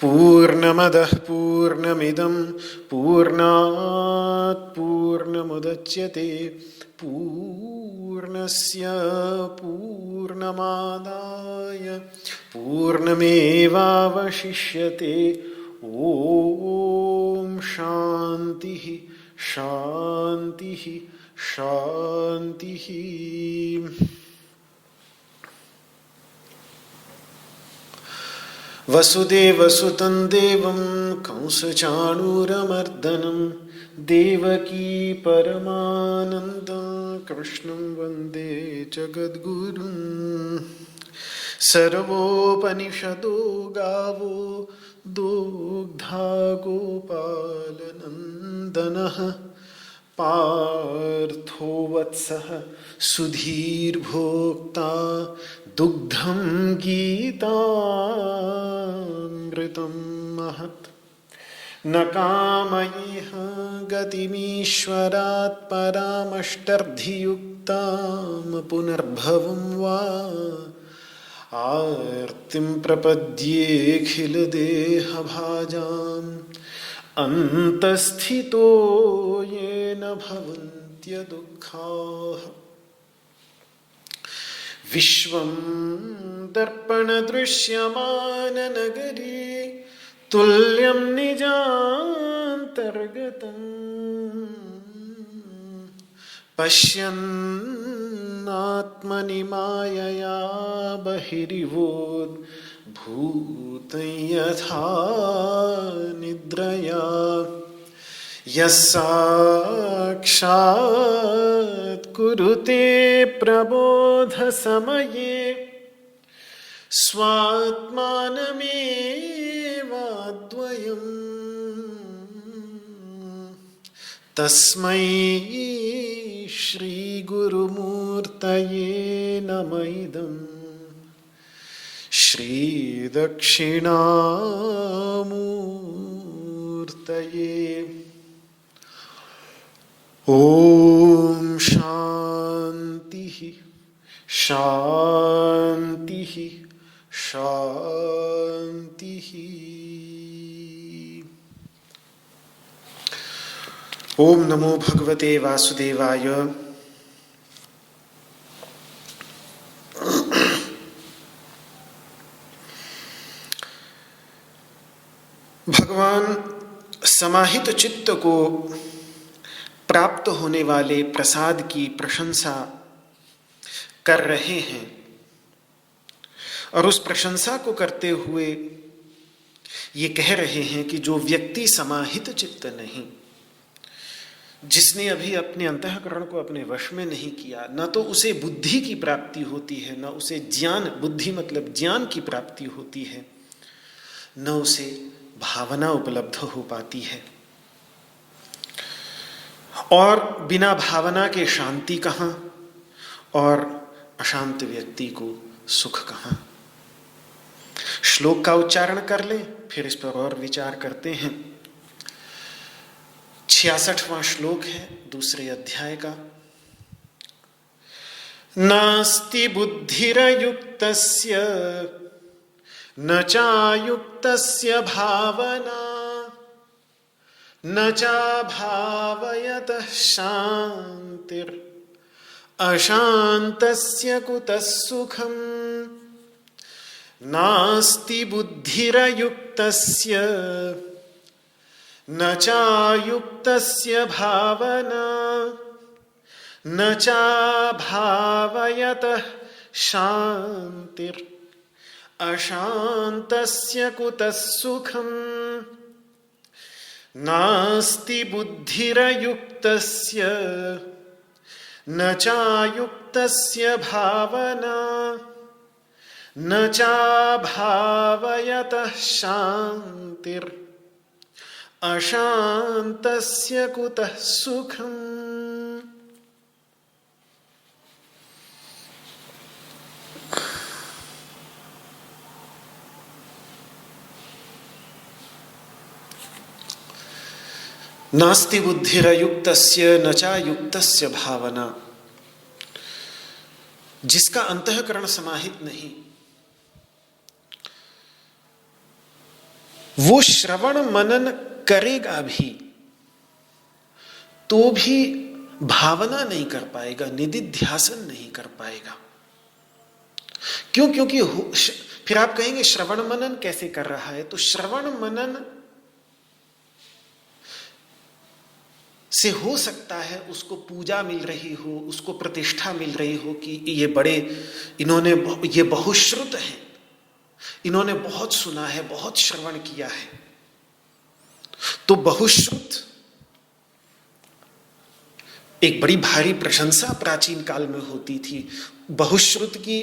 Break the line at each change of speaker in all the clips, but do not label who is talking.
पूर्णमदः पूर्णमिदं पूर्णात् पूर्णमुदच्यते पूर्णस्य पूर्णमादाय पूर्णमेवावशिष्यते। ॐ शान्तिः शान्तिः शान्तिः। वसुदेवसुतं देवं कंसचाणूरमर्दनं देवकी परमानन्दं कृष्णं वन्दे जगद्गुरुं। सर्वोपनिषदो गावो दुग्धा गोपालनन्दनः पार्थो वत्सः सुधीर्भोक्ता दुग्धं गीतामृतं महत्। न कामयेह गतिमीश्वरात् परामष्टर्धियुक्तां पुनर्भवं वा आर्तिं प्रपद्येऽखिलदेहभाजाम् अन्तस्थितो येन भवन्त्यदुःखाः। विश्वं दर्पणदृश्यमाननगरी तुल्यं निजान्तर्गतं पश्यन्नात्मनि मायया बहिरिवोद्भूतं यथा निद्रया। यः साक्षात् कुरुते प्रबोधसमये स्वात्मानमेवाद्वयम् तस्मै श्रीगुरुमूर्तये नमः इदम्। श्रीदक्षिणामूर्तये। ॐ शान्तिः शान्तिः शान्तिः। ओम नमो भगवते वासुदेवाय। भगवान समाहित चित्त को प्राप्त होने वाले प्रसाद की प्रशंसा कर रहे हैं और उस प्रशंसा को करते हुए ये कह रहे हैं कि जो व्यक्ति समाहित चित्त नहीं, जिसने अभी अपने अंतःकरण को अपने वश में नहीं किया, न तो उसे बुद्धि की प्राप्ति होती है, न उसे ज्ञान, बुद्धि मतलब ज्ञान की प्राप्ति होती है, न उसे भावना उपलब्ध हो पाती है। और बिना भावना के शांति कहाँ और अशांत व्यक्ति को सुख कहाँ। श्लोक का उच्चारण कर लें, फिर इस पर और विचार करते हैं। 66वां श्लोक है दूसरे अध्याय का। नास्ति बुद्धिरयुक्तस्य न चायुक्तस्य भावना न चाभावयतः शान्तिर् अशान्तस्य कुतः सुखम् नास्ति बुद्धिरयुक्तस्य न चायुक्तस्य भावना न चाभावयतः शान्तिर् अशान्तस्य कुतः सुखम् नास्ति बुद्धिरयुक्तस्य न चायुक्तस्य भावना न चाभावयतः शान्तिर् अशान्तस्य कुतः सुखम्। नास्ति बुद्धिरयुक्तस्य न चायुक्तस्य भावना, जिसका अंतःकरण समाहित नहीं वो श्रवण मनन करेगा भी तो भी भावना नहीं कर पाएगा, निदिध्यासन नहीं कर पाएगा। क्यों? क्योंकि फिर आप कहेंगे श्रवण मनन कैसे कर रहा है? तो श्रवण मनन से हो सकता है उसको पूजा मिल रही हो, उसको प्रतिष्ठा मिल रही हो कि ये बड़े, इन्होंने ये बहुश्रुत हैं, इन्होंने बहुत सुना है, बहुत श्रवण किया है। तो बहुश्रुत एक बड़ी भारी प्रशंसा प्राचीन काल में होती थी, बहुश्रुत की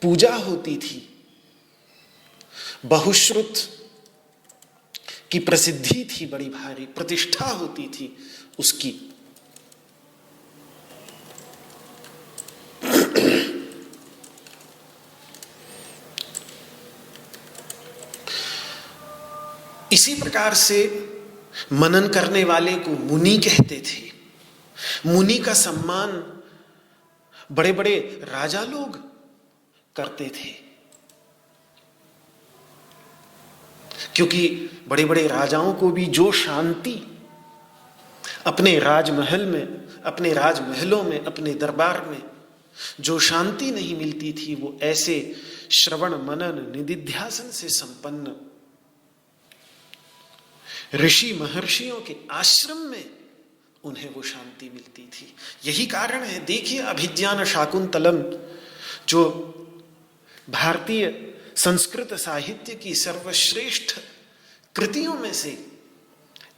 पूजा होती थी, बहुश्रुत की प्रसिद्धि थी, बड़ी भारी प्रतिष्ठा होती थी उसकी। इसी प्रकार से मनन करने वाले को मुनि कहते थे। मुनि का सम्मान बड़े बड़े राजा लोग करते थे, क्योंकि बड़े बड़े राजाओं को भी जो शांति अपने राजमहल में, अपने राजमहलों में, अपने दरबार में जो शांति नहीं मिलती थी, वो ऐसे श्रवण मनन निदिध्यासन से संपन्न ऋषि महर्षियों के आश्रम में उन्हें वो शांति मिलती थी। यही कारण है, देखिए अभिज्ञान शाकुंतलम जो भारतीय संस्कृत साहित्य की सर्वश्रेष्ठ कृतियों में से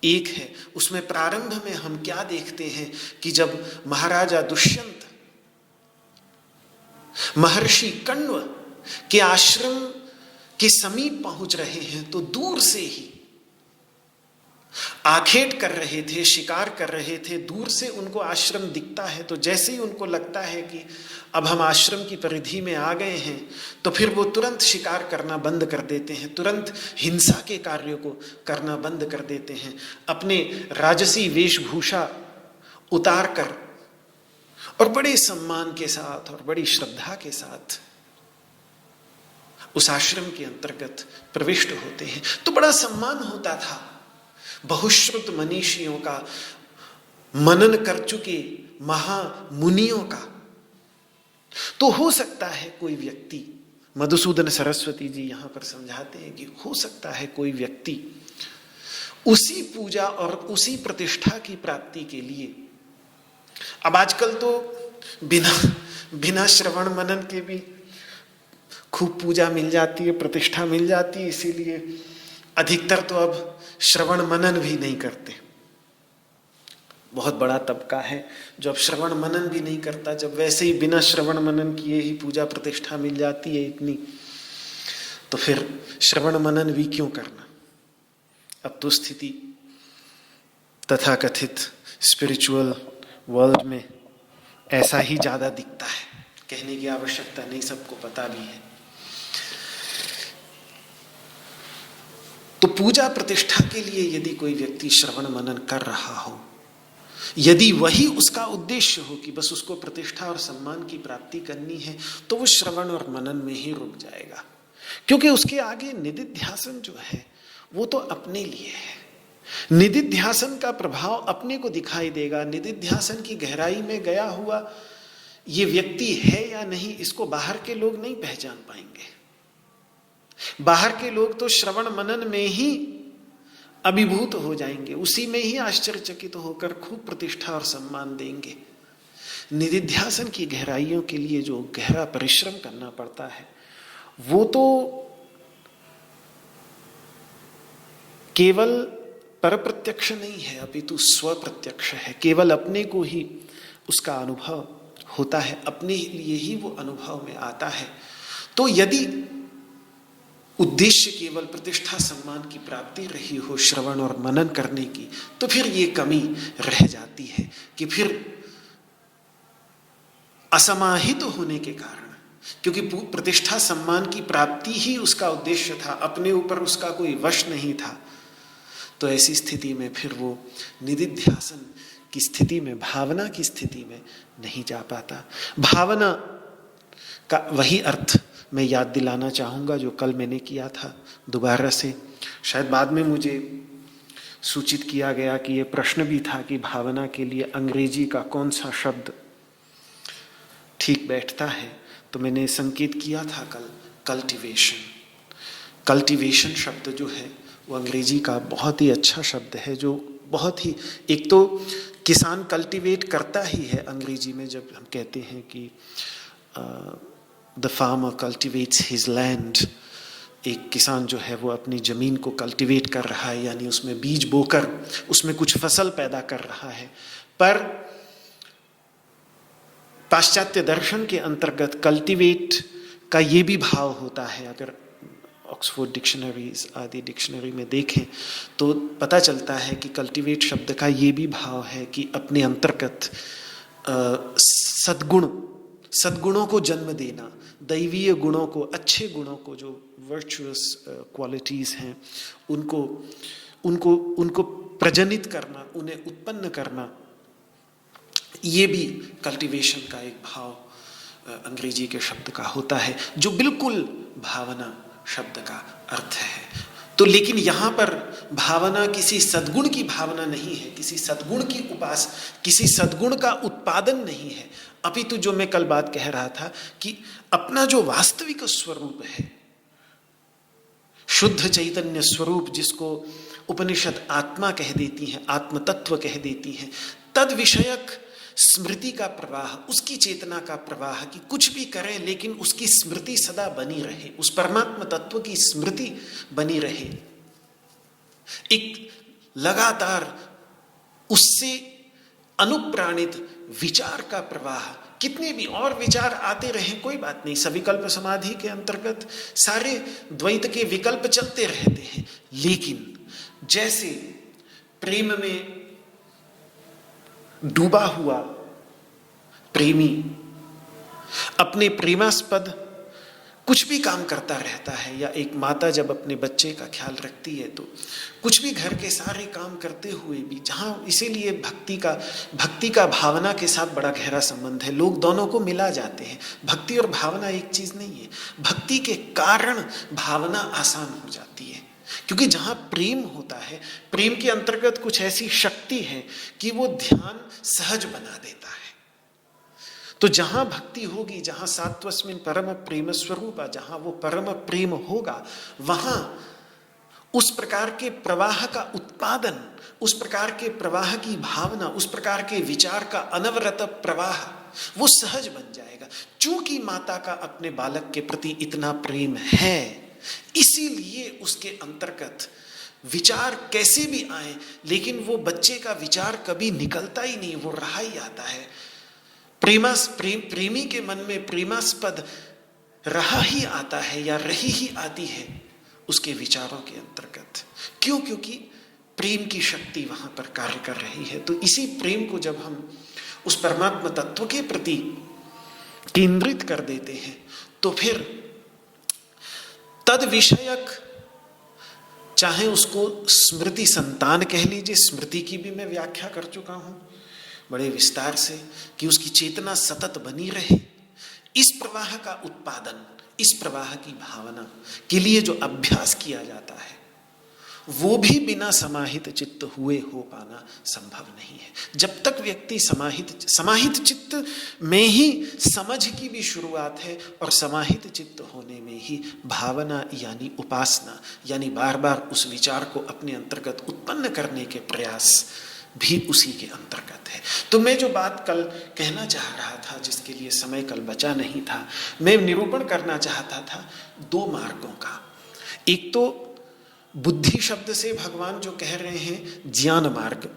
एक है, उसमें प्रारंभ में हम क्या देखते हैं कि जब महाराजा दुष्यंत महर्षि कण्व के आश्रम के समीप पहुंच रहे हैं तो दूर से ही आखेट कर रहे थे, शिकार कर रहे थे, दूर से उनको आश्रम दिखता है तो जैसे ही उनको लगता है कि अब हम आश्रम की परिधि में आ गए हैं तो फिर वो तुरंत शिकार करना बंद कर देते हैं, तुरंत हिंसा के कार्यों को करना बंद कर देते हैं, अपने राजसी वेशभूषा उतार कर और बड़े सम्मान के साथ और बड़ी श्रद्धा के साथ उस आश्रम के अंतर्गत प्रविष्ट होते हैं। तो बड़ा सम्मान होता था बहुश्रुत मनीषियों का, मनन कर चुके महामुनियों का। तो हो सकता है कोई व्यक्ति, मधुसूदन सरस्वती जी यहां पर समझाते हैं कि हो सकता है कोई व्यक्ति उसी पूजा और उसी प्रतिष्ठा की प्राप्ति के लिए, अब आजकल तो बिना श्रवण मनन के भी खूब पूजा मिल जाती है, प्रतिष्ठा मिल जाती है, इसीलिए अधिकतर तो अब श्रवण मनन भी नहीं करते। बहुत बड़ा तबका है जो अब श्रवण मनन भी नहीं करता, जब वैसे ही बिना श्रवण मनन किए ही पूजा प्रतिष्ठा मिल जाती है इतनी, तो फिर श्रवण मनन भी क्यों करना। अब तो स्थिति तथाकथित स्पिरिचुअल वर्ल्ड में ऐसा ही ज्यादा दिखता है, कहने की आवश्यकता नहीं, सबको पता भी है। तो पूजा प्रतिष्ठा के लिए यदि कोई व्यक्ति श्रवण मनन कर रहा हो, यदि वही उसका उद्देश्य हो कि बस उसको प्रतिष्ठा और सम्मान की प्राप्ति करनी है, तो वो श्रवण और मनन में ही रुक जाएगा, क्योंकि उसके आगे निदिध्यासन जो है वो तो अपने लिए है। निदिध्यासन का प्रभाव अपने को दिखाई देगा। निदिध्यासन की गहराई में गया हुआ ये व्यक्ति है या नहीं, इसको बाहर के लोग नहीं पहचान पाएंगे। बाहर के लोग तो श्रवण मनन में ही अभिभूत हो जाएंगे, उसी में ही आश्चर्यचकित होकर खूब प्रतिष्ठा और सम्मान देंगे। निदिध्यासन की गहराइयों के लिए जो गहरा परिश्रम करना पड़ता है वो तो केवल परप्रत्यक्ष नहीं है, अपितु स्वप्रत्यक्ष है। केवल अपने को ही उसका अनुभव होता है, अपने लिए ही वो अनुभव में आता है। तो यदि उद्देश्य केवल प्रतिष्ठा सम्मान की प्राप्ति रही हो श्रवण और मनन करने की, तो फिर ये कमी रह जाती है कि फिर असमाहित होने के कारण, क्योंकि प्रतिष्ठा सम्मान की प्राप्ति ही उसका उद्देश्य था, अपने ऊपर उसका कोई वश नहीं था, तो ऐसी स्थिति में फिर वो निदिध्यासन की स्थिति में, भावना की स्थिति में नहीं जा पाता। भावना का वही अर्थ मैं याद दिलाना चाहूँगा जो कल मैंने किया था दोबारा से। शायद बाद में मुझे सूचित किया गया कि ये प्रश्न भी था कि भावना के लिए अंग्रेजी का कौन सा शब्द ठीक बैठता है, तो मैंने संकेत किया था कल, कल्टीवेशन। कल्टीवेशन शब्द जो है वो अंग्रेजी का बहुत ही अच्छा शब्द है, जो बहुत ही, एक तो किसान कल्टीवेट करता ही है अंग्रेजी में, जब हम कहते हैं कि the farmer cultivates his land, एक किसान जो है वो अपनी ज़मीन को कल्टीवेट कर रहा है, यानी उसमें बीज बोकर उसमें कुछ फसल पैदा कर रहा है। पर पाश्चात्य दर्शन के अंतर्गत कल्टीवेट का ये भी भाव होता है, अगर ऑक्सफोर्ड डिक्शनरीज आदि डिक्शनरी में देखें तो पता चलता है कि कल्टीवेट शब्द का ये भी भाव है कि अपने अंतर्गत सद्गुणों को जन्म देना, दैवीय गुणों को, अच्छे गुणों को, जो वर्चुअस क्वालिटीज़ हैं उनको प्रजनित करना, उन्हें उत्पन्न करना, ये भी कल्टीवेशन का एक भाव अंग्रेजी के शब्द का होता है, जो बिल्कुल भावना शब्द का अर्थ है। तो लेकिन यहाँ पर भावना किसी सद्गुण की भावना नहीं है, किसी सद्गुण की किसी सद्गुण का उत्पादन नहीं है, अपितु जो मैं कल बात कह रहा था कि अपना जो वास्तविक स्वरूप है, शुद्ध चैतन्य स्वरूप, जिसको उपनिषद आत्मा कह देती हैं, आत्म तत्व कह देती हैं, तद विषयक स्मृति का प्रवाह, उसकी चेतना का प्रवाह, कि कुछ भी करें लेकिन उसकी स्मृति सदा बनी रहे, उस परमात्म तत्व की स्मृति बनी रहे, एक लगातार उससे अनुप्राणित विचार का प्रवाह। कितने भी और विचार आते रहे कोई बात नहीं, सविकल्प समाधि के अंतर्गत सारे द्वैत के विकल्प चलते रहते हैं, लेकिन जैसे प्रेम में डूबा हुआ प्रेमी अपने प्रेमास्पद कुछ भी काम करता रहता है, या एक माता जब अपने बच्चे का ख्याल रखती है तो कुछ भी घर के सारे काम करते हुए भी, जहाँ इसीलिए भक्ति का भावना के साथ बड़ा गहरा संबंध है, लोग दोनों को मिला जाते हैं। भक्ति और भावना एक चीज नहीं है, भक्ति के कारण भावना आसान हो जाती है, क्योंकि जहाँ प्रेम होता है, प्रेम के अंतर्गत कुछ ऐसी शक्ति है कि वो ध्यान सहज बना देता है। तो जहां भक्ति होगी, जहां सात्वस्मिन् परम प्रेम स्वरूप, जहां वो परम प्रेम होगा, वहां उस प्रकार के प्रवाह का उत्पादन, उस प्रकार के प्रवाह की भावना, उस प्रकार के विचार का अनवरत प्रवाह वो सहज बन जाएगा। चूंकि माता का अपने बालक के प्रति इतना प्रेम है, इसीलिए उसके अंतर्गत विचार कैसे भी आए, लेकिन वो बच्चे का विचार कभी निकलता ही नहीं, वो रहा ही आता है। प्रेमी के मन में प्रेमास्पद रहा ही आता है, या रही ही आती है उसके विचारों के अंतर्गत। क्यों? क्योंकि प्रेम की शक्ति वहां पर कार्य कर रही है। तो इसी प्रेम को जब हम उस परमात्मा तत्व के प्रति केंद्रित कर देते हैं, तो फिर तद विषयक, चाहे उसको स्मृति संतान कह लीजिए, स्मृति की भी मैं व्याख्या कर चुका हूं बड़े विस्तार से, कि उसकी चेतना सतत बनी रहे, इस प्रवाह का उत्पादन, इस प्रवाह की भावना के लिए जो अभ्यास किया जाता है, वो भी बिना समाहित चित्त हुए हो पाना संभव नहीं है। जब तक व्यक्ति समाहित चित्त में ही समझ की भी शुरुआत है, और समाहित चित्त होने में ही भावना यानी उपासना, यानी बार बार उस विचार को अपने अंतर्गत उत्पन्न करने के प्रयास भी उसी के अंतर्गत है। तो मैं जो बात कल कहना चाह रहा था, जिसके लिए समय कल बचा नहीं था, मैं निरूपण करना चाहता था दो मार्गों का। एक तो बुद्धि शब्द से भगवान जो कह रहे हैं ज्ञान मार्ग,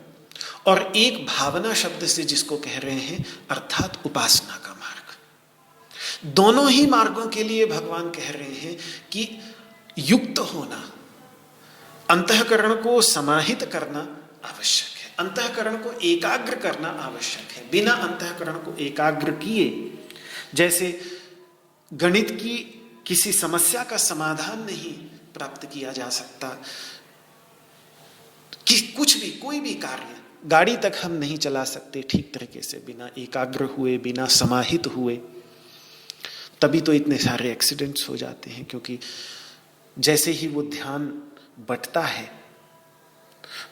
और एक भावना शब्द से जिसको कह रहे हैं अर्थात उपासना का मार्ग। दोनों ही मार्गों के लिए भगवान कह रहे हैं कि युक्त होना, अंतःकरण को समाहित करना आवश्यक है, अंतःकरण को एकाग्र करना आवश्यक है। बिना अंतःकरण को एकाग्र किए, जैसे गणित की किसी समस्या का समाधान नहीं प्राप्त किया जा सकता, कि कुछ भी कोई भी कार्य, गाड़ी तक हम नहीं चला सकते ठीक तरीके से बिना एकाग्र हुए, बिना समाहित हुए। तभी तो इतने सारे एक्सीडेंट्स हो जाते हैं, क्योंकि जैसे ही वो ध्यान बंटता है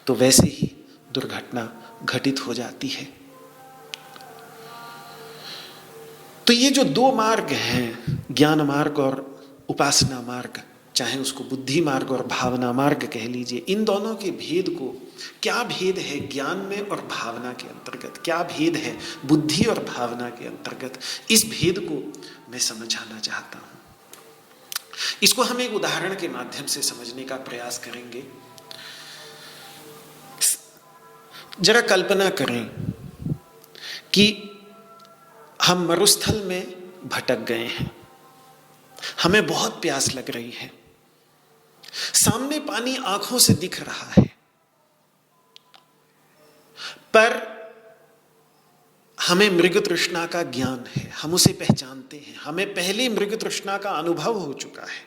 तो वैसे ही दुर्घटना घटित हो जाती है। तो ये जो दो मार्ग हैं, ज्ञान मार्ग और उपासना मार्ग, चाहे उसको बुद्धि मार्ग और भावना मार्ग कह लीजिए, इन दोनों के भेद को, क्या भेद है ज्ञान में और भावना के अंतर्गत, क्या भेद है बुद्धि और भावना के अंतर्गत, इस भेद को मैं समझाना चाहता हूं। इसको हम एक उदाहरण के माध्यम से समझने का प्रयास करेंगे। जरा कल्पना करें कि हम मरुस्थल में भटक गए हैं, हमें बहुत प्यास लग रही है, सामने पानी आंखों से दिख रहा है, पर हमें मृग तृष्णा का ज्ञान है, हम उसे पहचानते हैं, हमें पहले मृग तृष्णा का अनुभव हो चुका है,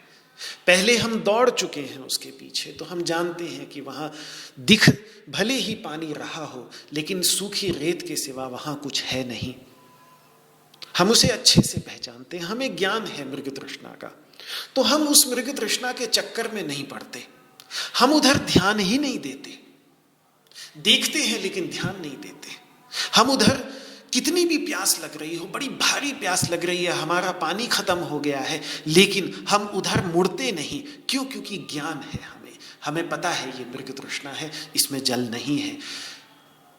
पहले हम दौड़ चुके हैं उसके पीछे, तो हम जानते हैं कि वहां दिख भले ही पानी रहा हो, लेकिन सूखी रेत के सिवा वहां कुछ है नहीं। हम उसे अच्छे से पहचानते हैं, हमें ज्ञान है मृग तृष्णा का, तो हम उस मृग तृष्णा के चक्कर में नहीं पड़ते, हम उधर ध्यान ही नहीं देते, देखते हैं लेकिन ध्यान नहीं देते। हम उधर कितनी भी प्यास लग रही हो, बड़ी भारी प्यास लग रही है, हमारा पानी खत्म हो गया है, लेकिन हम उधर मुड़ते नहीं। क्यों? क्योंकि ज्ञान है, हमें पता है ये मृग तृष्णा है, इसमें जल नहीं है।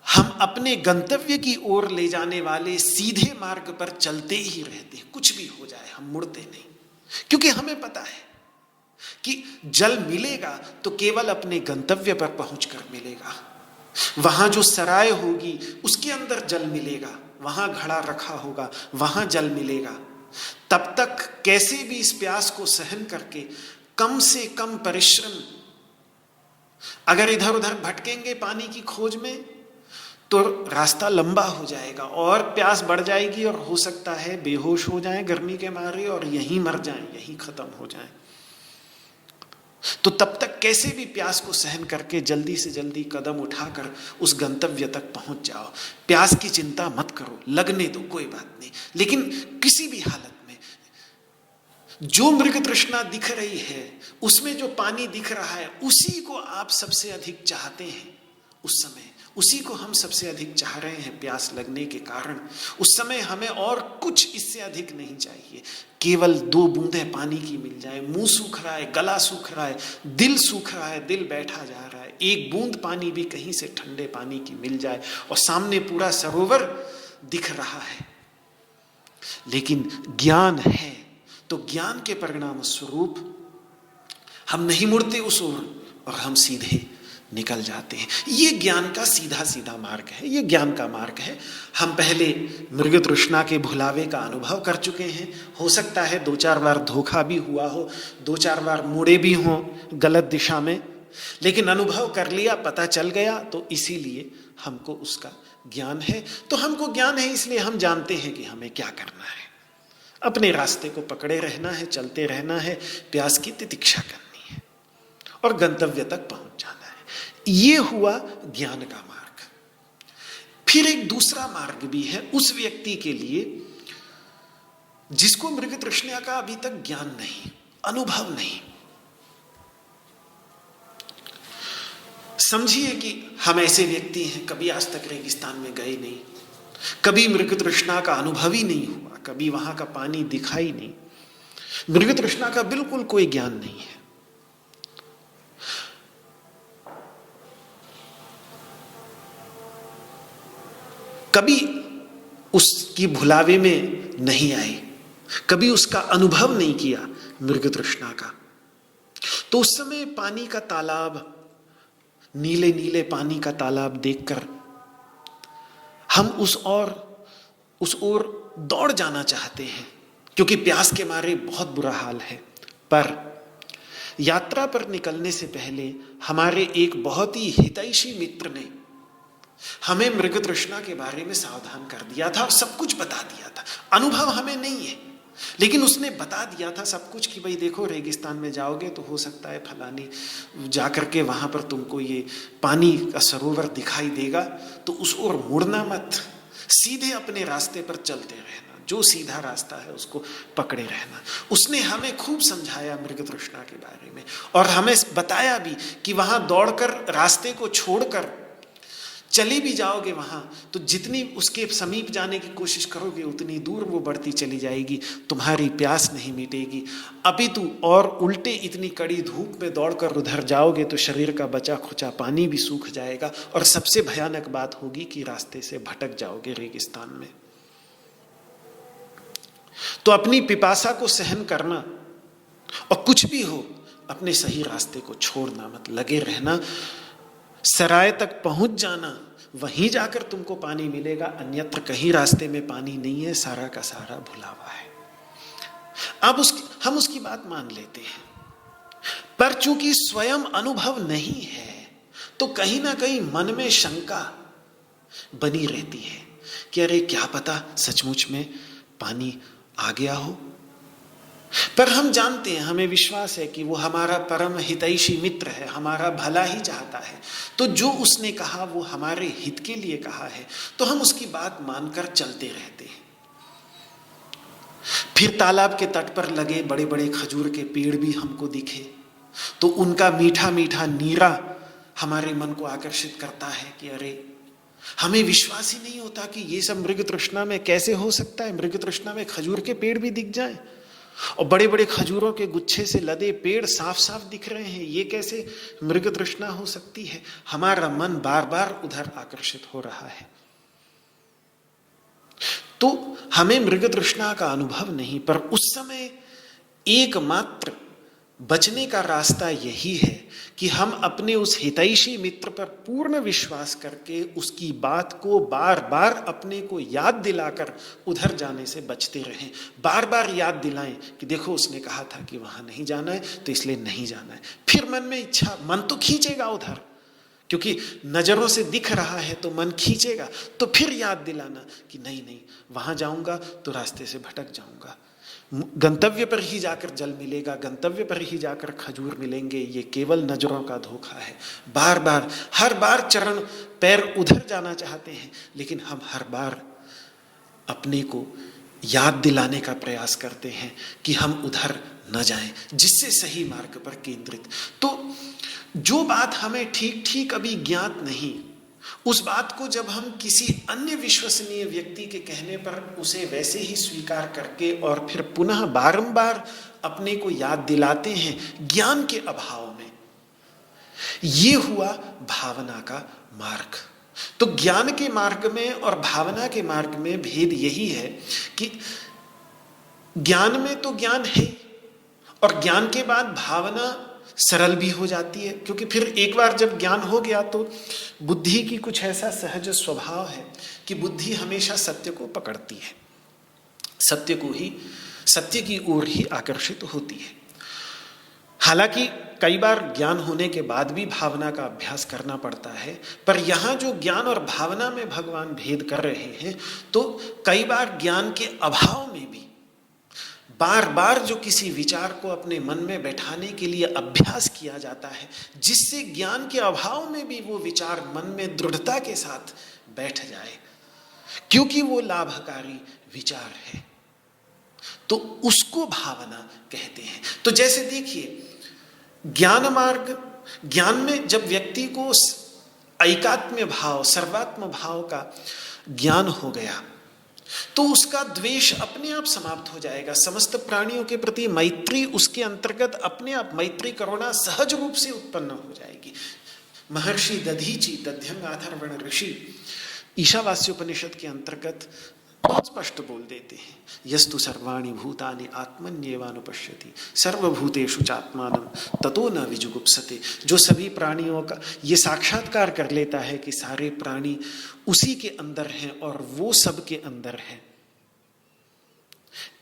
हम अपने गंतव्य की ओर ले जाने वाले सीधे मार्ग पर चलते ही रहते, कुछ भी हो जाए हम मुड़ते नहीं, क्योंकि हमें पता है कि जल मिलेगा तो केवल अपने गंतव्य पर पहुंचकर मिलेगा। वहां जो सराय होगी उसके अंदर जल मिलेगा, वहां घड़ा रखा होगा वहां जल मिलेगा। तब तक कैसे भी इस प्यास को सहन करके कम से कम परिश्रम, अगर इधर उधर भटकेंगे पानी की खोज में तो रास्ता लंबा हो जाएगा और प्यास बढ़ जाएगी, और हो सकता है बेहोश हो जाएं गर्मी के मारे और यहीं मर जाएं, यहीं खत्म हो जाएं। तो तब तक कैसे भी प्यास को सहन करके जल्दी से जल्दी कदम उठाकर उस गंतव्य तक पहुंच जाओ। प्यास की चिंता मत करो, लगने दो, कोई बात नहीं, लेकिन किसी भी हालत में जो मृग तृष्णा दिख रही है, उसमें जो पानी दिख रहा है, उसी को आप सबसे अधिक चाहते हैं। उस समय उसी को हम सबसे अधिक चाह रहे हैं प्यास लगने के कारण। उस समय हमें और कुछ इससे अधिक नहीं चाहिए, केवल 2 बूंदें पानी की मिल जाए। मुंह सूख रहा है, गला सूख रहा है, दिल सूख रहा है, दिल बैठा जा रहा है, एक बूंद पानी भी कहीं से ठंडे पानी की मिल जाए, और सामने पूरा सरोवर दिख रहा है। लेकिन ज्ञान है तो ज्ञान के परिणाम स्वरूप हम नहीं मुड़ते उस ओर, और हम सीधे निकल जाते हैं। ये ज्ञान का सीधा सीधा मार्ग है, ये ज्ञान का मार्ग है। हम पहले मृग तृष्णा के भुलावे का अनुभव कर चुके हैं, हो सकता है 2-4 बार धोखा भी हुआ हो, 2-4 बार मुड़े भी हों गलत दिशा में, लेकिन अनुभव कर लिया, पता चल गया, तो इसीलिए हमको उसका ज्ञान है। तो हमको ज्ञान है इसलिए हम जानते हैं कि हमें क्या करना है, अपने रास्ते को पकड़े रहना है, चलते रहना है, प्यास की तितिक्षा करनी है और गंतव्य तक पहुंच जाना है। ये हुआ ज्ञान का मार्ग। फिर एक दूसरा मार्ग भी है उस व्यक्ति के लिए जिसको मृग तृष्णा का अभी तक ज्ञान नहीं, अनुभव नहीं। समझिए कि हम ऐसे व्यक्ति हैं, कभी आज तक रेगिस्तान में गए नहीं, कभी मृग तृष्णा का अनुभव ही नहीं हुआ, कभी वहां का पानी दिखाई नहीं, मृग तृष्णा का बिल्कुल कोई ज्ञान नहीं है। कभी उसकी भुलावे में नहीं आए, कभी उसका अनुभव नहीं किया मृग तृष्णा का, तो उस समय पानी का तालाब, नीले नीले पानी का तालाब देखकर हम उस ओर दौड़ जाना चाहते हैं, क्योंकि प्यास के मारे बहुत बुरा हाल है। पर यात्रा पर निकलने से पहले हमारे एक बहुत ही हितैषी मित्र ने हमें मृग तृष्णा के बारे में सावधान कर दिया था और सब कुछ बता दिया था। अनुभव हमें नहीं है, लेकिन उसने बता दिया था सब कुछ कि भाई देखो, रेगिस्तान में जाओगे तो हो सकता है फलानी जाकर के वहां पर तुमको ये पानी का सरोवर दिखाई देगा, तो उस ओर मुड़ना मत, सीधे अपने रास्ते पर चलते रहना, जो सीधा रास्ता है उसको पकड़े रहना। उसने हमें खूब समझाया मृग तृष्णा के बारे में, और हमें बताया भी कि वहां दौड़कर, रास्ते को छोड़कर चले भी जाओगे वहां, तो जितनी उसके समीप जाने की कोशिश करोगे उतनी दूर वो बढ़ती चली जाएगी, तुम्हारी प्यास नहीं मिटेगी। अपितु और उल्टे इतनी कड़ी धूप में दौड़कर उधर जाओगे तो शरीर का बचा खुचा पानी भी सूख जाएगा, और सबसे भयानक बात होगी कि रास्ते से भटक जाओगे रेगिस्तान में। तो अपनी पिपासा को सहन करना, और कुछ भी हो अपने सही रास्ते को छोड़ना मत, लगे रहना, सराय तक पहुंच जाना, वहीं जाकर तुमको पानी मिलेगा, अन्यत्र कहीं रास्ते में पानी नहीं है, सारा का सारा भुलावा है। अब हम उसकी बात मान लेते हैं, पर चूंकि स्वयं अनुभव नहीं है तो कहीं ना कहीं मन में शंका बनी रहती है कि अरे क्या पता सचमुच में पानी आ गया हो। पर हम जानते हैं, हमें विश्वास है कि वो हमारा परम हितैषी मित्र है, हमारा भला ही चाहता है, तो जो उसने कहा वो हमारे हित के लिए कहा है, तो हम उसकी बात मानकर चलते रहते हैं। फिर तालाब के तट पर लगे बड़े बड़े खजूर के पेड़ भी हमको दिखे, तो उनका मीठा मीठा नीरा हमारे मन को आकर्षित करता है कि अरे, हमें विश्वास ही नहीं होता कि ये सब मृग तृष्णा में कैसे हो सकता है, मृग तृष्णा में खजूर के पेड़ भी दिख जाए, और बड़े बड़े खजूरों के गुच्छे से लदे पेड़ साफ साफ दिख रहे हैं, ये कैसे मृग तृष्णा हो सकती है। हमारा मन बार बार उधर आकर्षित हो रहा है, तो हमें मृग तृष्णा का अनुभव नहीं, पर उस समय एकमात्र बचने का रास्ता यही है कि हम अपने उस हितैषी मित्र पर पूर्ण विश्वास करके उसकी बात को बार बार अपने को याद दिलाकर उधर जाने से बचते रहें। बार बार याद दिलाएं कि देखो उसने कहा था कि वहां नहीं जाना है, तो इसलिए नहीं जाना है। फिर मन में इच्छा, मन तो खींचेगा उधर, क्योंकि नजरों से दिख रहा है तो मन खींचेगा, तो फिर याद दिलाना कि नहीं नहीं, वहां जाऊंगा तो रास्ते से भटक जाऊंगा, गंतव्य पर ही जाकर जल मिलेगा, गंतव्य पर ही जाकर खजूर मिलेंगे, ये केवल नजरों का धोखा है। बार बार, हर बार चरण पैर उधर जाना चाहते हैं, लेकिन हम हर बार अपने को याद दिलाने का प्रयास करते हैं कि हम उधर न जाएं, जिससे सही मार्ग पर केंद्रित। तो जो बात हमें ठीक ठीक अभी ज्ञात नहीं, उस बात को जब हम किसी अन्य विश्वसनीय व्यक्ति के कहने पर उसे वैसे ही स्वीकार करके और फिर पुनः बारंबार अपने को याद दिलाते हैं ज्ञान के अभाव में, ये हुआ भावना का मार्ग। तो ज्ञान के मार्ग में और भावना के मार्ग में भेद यही है कि ज्ञान में तो ज्ञान है, और ज्ञान के बाद भावना सरल भी हो जाती है, क्योंकि फिर एक बार जब ज्ञान हो गया तो बुद्धि की कुछ ऐसा सहज स्वभाव है कि बुद्धि हमेशा सत्य को पकड़ती है, सत्य की ओर ही आकर्षित होती है। हालांकि कई बार ज्ञान होने के बाद भी भावना का अभ्यास करना पड़ता है, पर यहाँ जो ज्ञान और भावना में भगवान भेद कर रहे हैं, तो कई बार ज्ञान के अभाव में भी बार बार जो किसी विचार को अपने मन में बैठाने के लिए अभ्यास किया जाता है, जिससे ज्ञान के अभाव में भी वो विचार मन में दृढ़ता के साथ बैठ जाए, क्योंकि वो लाभकारी विचार है, तो उसको भावना कहते हैं। तो जैसे देखिए, ज्ञान मार्ग ज्ञान में जब व्यक्ति को ऐकात्म्य भाव, सर्वात्म भाव का ज्ञान हो गया तो उसका द्वेष अपने आप समाप्त हो जाएगा। समस्त प्राणियों के प्रति मैत्री उसके अंतर्गत अपने आप, मैत्री करुणा सहज रूप से उत्पन्न हो जाएगी। महर्षि दधीचि दध्यंग अथर्वण ऋषि ईशावास्योपनिषद के अंतर्गत बहुत स्पष्ट बोल देते हैं, यस्तु सर्वाणि भूतानि आत्मन्येवानुपश्यति सर्वभूतेषु चात्मानं ततो न विजुगुप्सते। जो सभी प्राणियों का ये साक्षात्कार कर लेता है कि सारे प्राणी उसी के अंदर हैं और वो सब के अंदर है,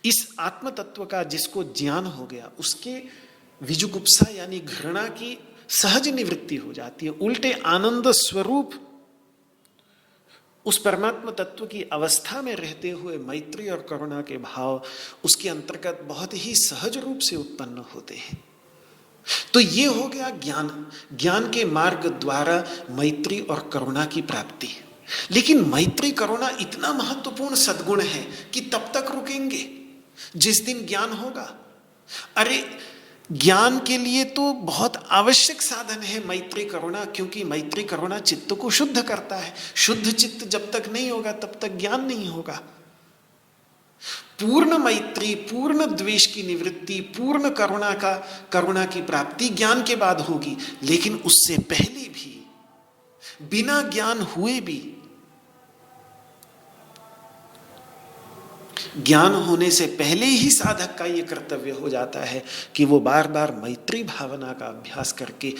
इस आत्म तत्व का जिसको ज्ञान हो गया उसके विजुगुप्सा यानी घृणा की सहज निवृत्ति हो जाती है। उल्टे आनंद स्वरूप उस परमात्मा तत्व की अवस्था में रहते हुए मैत्री और करुणा के भाव उसके अंतर्गत बहुत ही सहज रूप से उत्पन्न होते हैं। तो ये हो गया ज्ञान, ज्ञान के मार्ग द्वारा मैत्री और करुणा की प्राप्ति। लेकिन मैत्री करुणा इतना महत्वपूर्ण सद्गुण है कि तब तक रुकेंगे जिस दिन ज्ञान होगा। अरे ज्ञान के लिए तो बहुत आवश्यक साधन है मैत्री करुणा, क्योंकि मैत्री करुणा चित्त को शुद्ध करता है। शुद्ध चित्त जब तक नहीं होगा तब तक ज्ञान नहीं होगा। पूर्ण मैत्री, पूर्ण द्वेष की निवृत्ति, पूर्ण करुणा की प्राप्ति ज्ञान के बाद होगी। लेकिन उससे पहले भी, बिना ज्ञान हुए भी, ज्ञान होने से पहले ही साधक का यह कर्तव्य हो जाता है कि वो बार बार मैत्री भावना का अभ्यास करके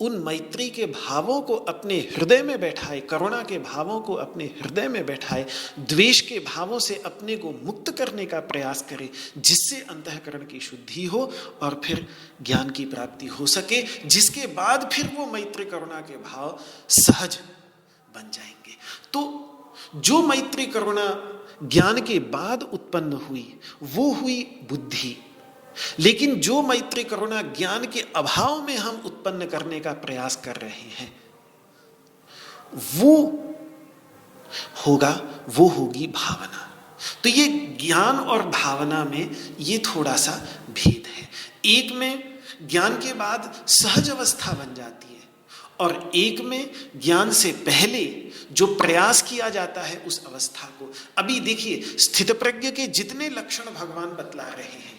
उन मैत्री के भावों को अपने हृदय में बैठाए, करुणा के भावों को अपने हृदय में बैठाए, द्वेष के भावों से अपने को मुक्त करने का प्रयास करे, जिससे अंतःकरण की शुद्धि हो और फिर ज्ञान की प्राप्ति हो सके, जिसके बाद फिर वो मैत्री करुणा के भाव सहज बन जाएंगे। तो जो मैत्री करुणा ज्ञान के बाद उत्पन्न हुई वो हुई बुद्धि। लेकिन जो मैत्री करुणा ज्ञान के अभाव में हम उत्पन्न करने का प्रयास कर रहे हैं वो होगी भावना। तो ये ज्ञान और भावना में ये थोड़ा सा भेद है। एक में ज्ञान के बाद सहज अवस्था बन जाती है और एक में ज्ञान से पहले जो प्रयास किया जाता है उस अवस्था को। अभी देखिए, स्थितप्रज्ञ के जितने लक्षण भगवान बतला रहे हैं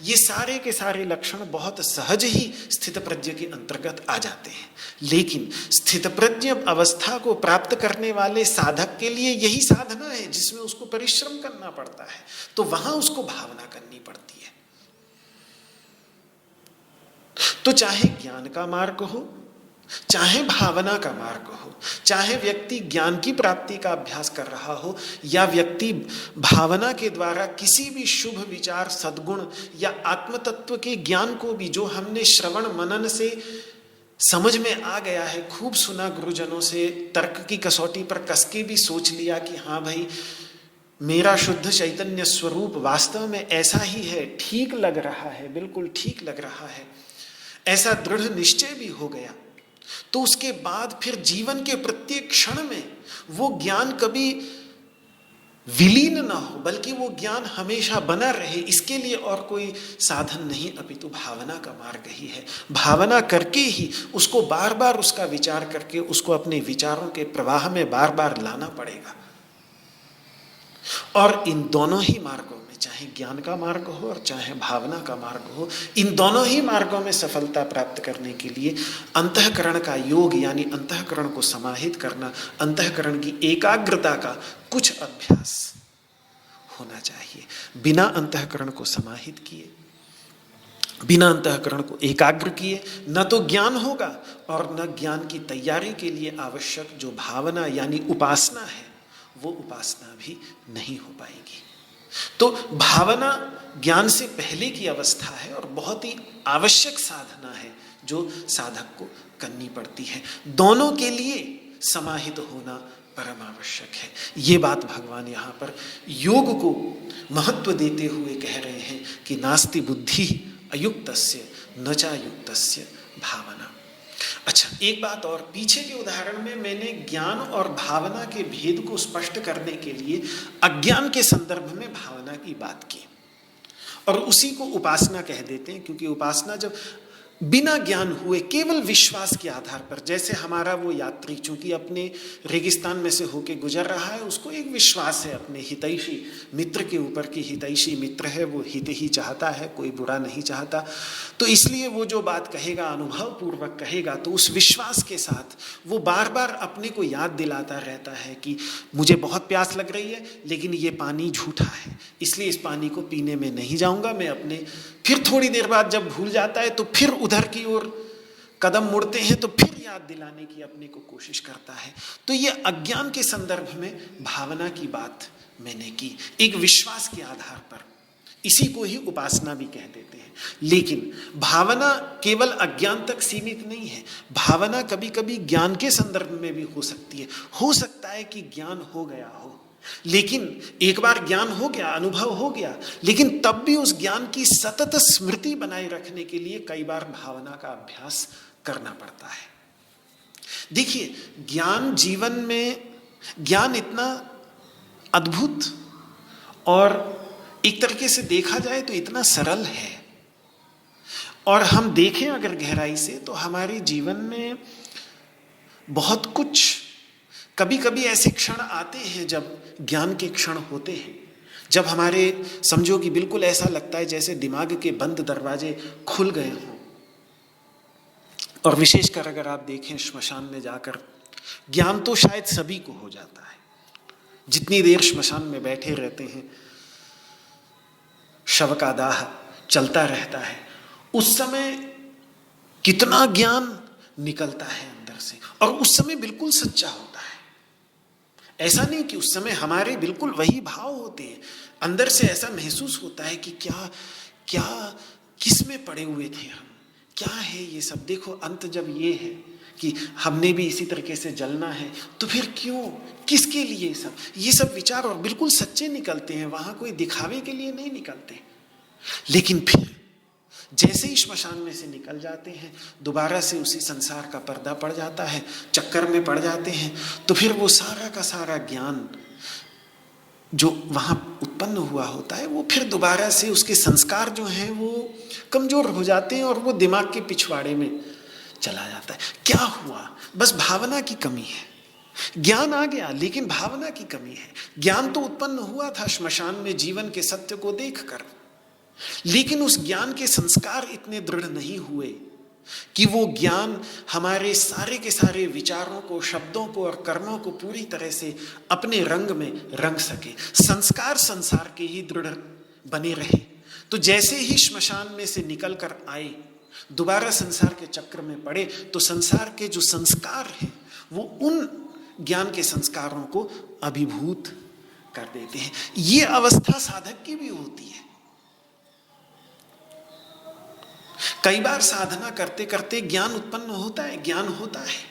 ये सारे के सारे लक्षण बहुत सहज ही स्थितप्रज्ञ के अंतर्गत आ जाते हैं। लेकिन स्थितप्रज्ञ अवस्था को प्राप्त करने वाले साधक के लिए यही साधना है जिसमें उसको परिश्रम करना पड़ता है, तो वहां उसको भावना करनी पड़ती है। तो चाहे ज्ञान का मार्ग हो, चाहे भावना का मार्ग हो, चाहे व्यक्ति ज्ञान की प्राप्ति का अभ्यास कर रहा हो या व्यक्ति भावना के द्वारा किसी भी शुभ विचार, सद्गुण या आत्मतत्व के ज्ञान को भी जो हमने श्रवण मनन से समझ में आ गया है, खूब सुना गुरुजनों से, तर्क की कसौटी पर कस के भी सोच लिया कि हाँ भाई मेरा शुद्ध चैतन्य स्वरूप वास्तव में ऐसा ही है, ठीक लग रहा है, बिल्कुल ठीक लग रहा है, ऐसा दृढ़ निश्चय भी हो गया, तो उसके बाद फिर जीवन के प्रत्येक क्षण में वो ज्ञान कभी विलीन ना हो, बल्कि वो ज्ञान हमेशा बना रहे, इसके लिए और कोई साधन नहीं अपितु भावना का मार्ग ही है। भावना करके ही उसको बार बार उसका विचार करके उसको अपने विचारों के प्रवाह में बार बार लाना पड़ेगा। और इन दोनों ही मार्गों में, चाहे ज्ञान का मार्ग हो और चाहे भावना का मार्ग हो, इन दोनों ही मार्गों में सफलता प्राप्त करने के लिए अंतःकरण का योग यानी अंतःकरण को समाहित करना, अंतःकरण की एकाग्रता का कुछ अभ्यास होना चाहिए। बिना अंतःकरण को समाहित किए, बिना अंतःकरण को एकाग्र किए न तो ज्ञान होगा और न ज्ञान की तैयारी के लिए आवश्यक जो भावना यानी उपासना है वो उपासना भी नहीं हो पाएगी। तो भावना ज्ञान से पहले की अवस्था है और बहुत ही आवश्यक साधना है जो साधक को करनी पड़ती है। दोनों के लिए समाहित होना परम आवश्यक है। ये बात भगवान यहाँ पर योग को महत्व देते हुए कह रहे हैं कि नास्ति बुद्धि अयुक्तस्य न चायुक्तस्य भावना। अच्छा, एक बात और, पीछे के उदाहरण में मैंने ज्ञान और भावना के भेद को स्पष्ट करने के लिए अज्ञान के संदर्भ में भावना की बात की और उसी को उपासना कह देते हैं, क्योंकि उपासना जब बिना ज्ञान हुए केवल विश्वास के आधार पर, जैसे हमारा वो यात्री चूंकि अपने रेगिस्तान में से होके गुजर रहा है, उसको एक विश्वास है अपने हितैषी मित्र के ऊपर कि हितैषी मित्र है, वो हित ही चाहता है, कोई बुरा नहीं चाहता, तो इसलिए वो जो बात कहेगा अनुभव पूर्वक कहेगा, तो उस विश्वास के साथ वो बार बार अपने को याद दिलाता रहता है कि मुझे बहुत प्यास लग रही है, लेकिन ये पानी झूठा है, इसलिए इस पानी को पीने में नहीं जाऊंगा मैं अपने। फिर थोड़ी देर बाद जब भूल जाता है तो फिर उधर की ओर कदम मुड़ते हैं, तो फिर याद दिलाने की अपने को कोशिश करता है। तो ये अज्ञान के संदर्भ में भावना की बात मैंने की, एक विश्वास के आधार पर, इसी को ही उपासना भी कह देते हैं। लेकिन भावना केवल अज्ञान तक सीमित नहीं है, भावना कभी कभी ज्ञान के संदर्भ में भी हो सकती है। हो सकता है कि ज्ञान हो गया हो, लेकिन एक बार ज्ञान हो गया, अनुभव हो गया, लेकिन तब भी उस ज्ञान की सतत स्मृति बनाए रखने के लिए कई बार भावना का अभ्यास करना पड़ता है। देखिए, ज्ञान जीवन में, ज्ञान इतना अद्भुत और एक तरीके से देखा जाए तो इतना सरल है, और हम देखें अगर गहराई से तो हमारे जीवन में बहुत कुछ, कभी कभी ऐसे क्षण आते हैं जब ज्ञान के क्षण होते हैं, जब हमारे समझो कि बिल्कुल ऐसा लगता है जैसे दिमाग के बंद दरवाजे खुल गए हों। और विशेषकर अगर आप देखें श्मशान में जाकर, ज्ञान तो शायद सभी को हो जाता है, जितनी देर श्मशान में बैठे रहते हैं, शव का दाह चलता रहता है, उस समय कितना ज्ञान निकलता है अंदर से, और उस समय बिल्कुल सच्चा होता है। ऐसा नहीं कि उस समय हमारे बिल्कुल वही भाव होते हैं, अंदर से ऐसा महसूस होता है कि क्या क्या किस में पड़े हुए थे हम, क्या है ये सब। देखो, अंत जब ये है कि हमने भी इसी तरीके से जलना है, तो फिर क्यों, किसके लिए सब, ये सब विचार और बिल्कुल सच्चे निकलते हैं, वहां कोई दिखावे के लिए नहीं निकलते। लेकिन फिर जैसे ही श्मशान में से निकल जाते हैं, दोबारा से उसी संसार का पर्दा पड़ जाता है, चक्कर में पड़ जाते हैं, तो फिर वो सारा का सारा ज्ञान जो वहाँ उत्पन्न हुआ होता है, वो फिर दोबारा से उसके संस्कार जो हैं वो कमजोर हो जाते हैं, और वो दिमाग के पिछवाड़े में चला जाता है। क्या हुआ? बस भावना की कमी है। ज्ञान आ गया, लेकिन भावना की कमी है। ज्ञान तो उत्पन्न हुआ था श्मशान में जीवन के सत्य को देखकर, लेकिन उस ज्ञान के संस्कार इतने दृढ़ नहीं हुए कि वो ज्ञान हमारे सारे के सारे विचारों को, शब्दों को और कर्मों को पूरी तरह से अपने रंग में रंग सके। संस्कार संसार के ही दृढ़ बने रहे, तो जैसे ही श्मशान में से निकल कर आए, दोबारा संसार के चक्र में पड़े, तो संसार के जो संस्कार हैं वो उन ज्ञान के संस्कारों को अभिभूत कर देते हैं। ये अवस्था साधक की भी होती है। कई बार साधना करते करते ज्ञान उत्पन्न होता है, ज्ञान होता है,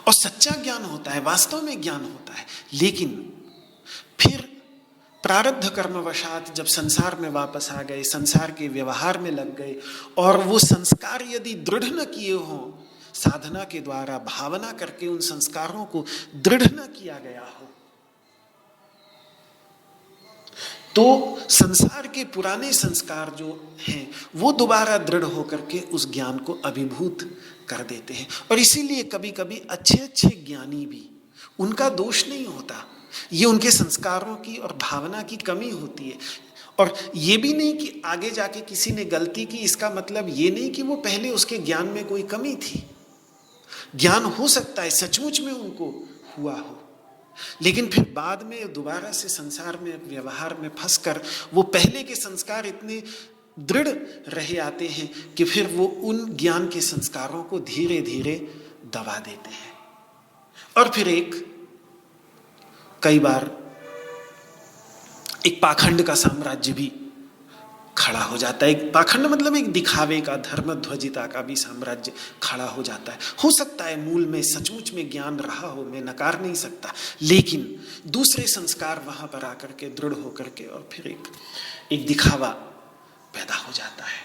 और सच्चा ज्ञान होता है, वास्तव में ज्ञान होता है, लेकिन फिर प्रारब्ध कर्मवशात जब संसार में वापस आ गए, संसार के व्यवहार में लग गए, और वो संस्कार यदि दृढ़ न किए हों, साधना के द्वारा भावना करके उन संस्कारों को दृढ़ न किया गया हो, तो संसार के पुराने संस्कार जो हैं वो दोबारा दृढ़ होकर के उस ज्ञान को अभिभूत कर देते हैं। और इसीलिए कभी कभी अच्छे अच्छे ज्ञानी भी, उनका दोष नहीं होता, ये उनके संस्कारों की और भावना की कमी होती है। और ये भी नहीं कि आगे जाके किसी ने गलती की, इसका मतलब ये नहीं कि वो पहले उसके ज्ञान में कोई कमी थी। ज्ञान हो सकता है सचमुच में उनको हुआ हो, लेकिन फिर बाद में दोबारा से संसार में व्यवहार में फंसकर वो पहले के संस्कार इतने दृढ़ रहे आते हैं कि फिर वो उन ज्ञान के संस्कारों को धीरे धीरे दबा देते हैं। और फिर कई बार एक पाखंड का साम्राज्य भी खड़ा हो जाता है। एक पाखंड मतलब एक दिखावे का, धर्मध्वजिता का भी साम्राज्य खड़ा हो जाता है। हो सकता है मूल में सचमुच में ज्ञान रहा हो, मैं नकार नहीं सकता, लेकिन दूसरे संस्कार वहां पर आकर के दृढ़ होकर के और फिर एक दिखावा पैदा हो जाता है।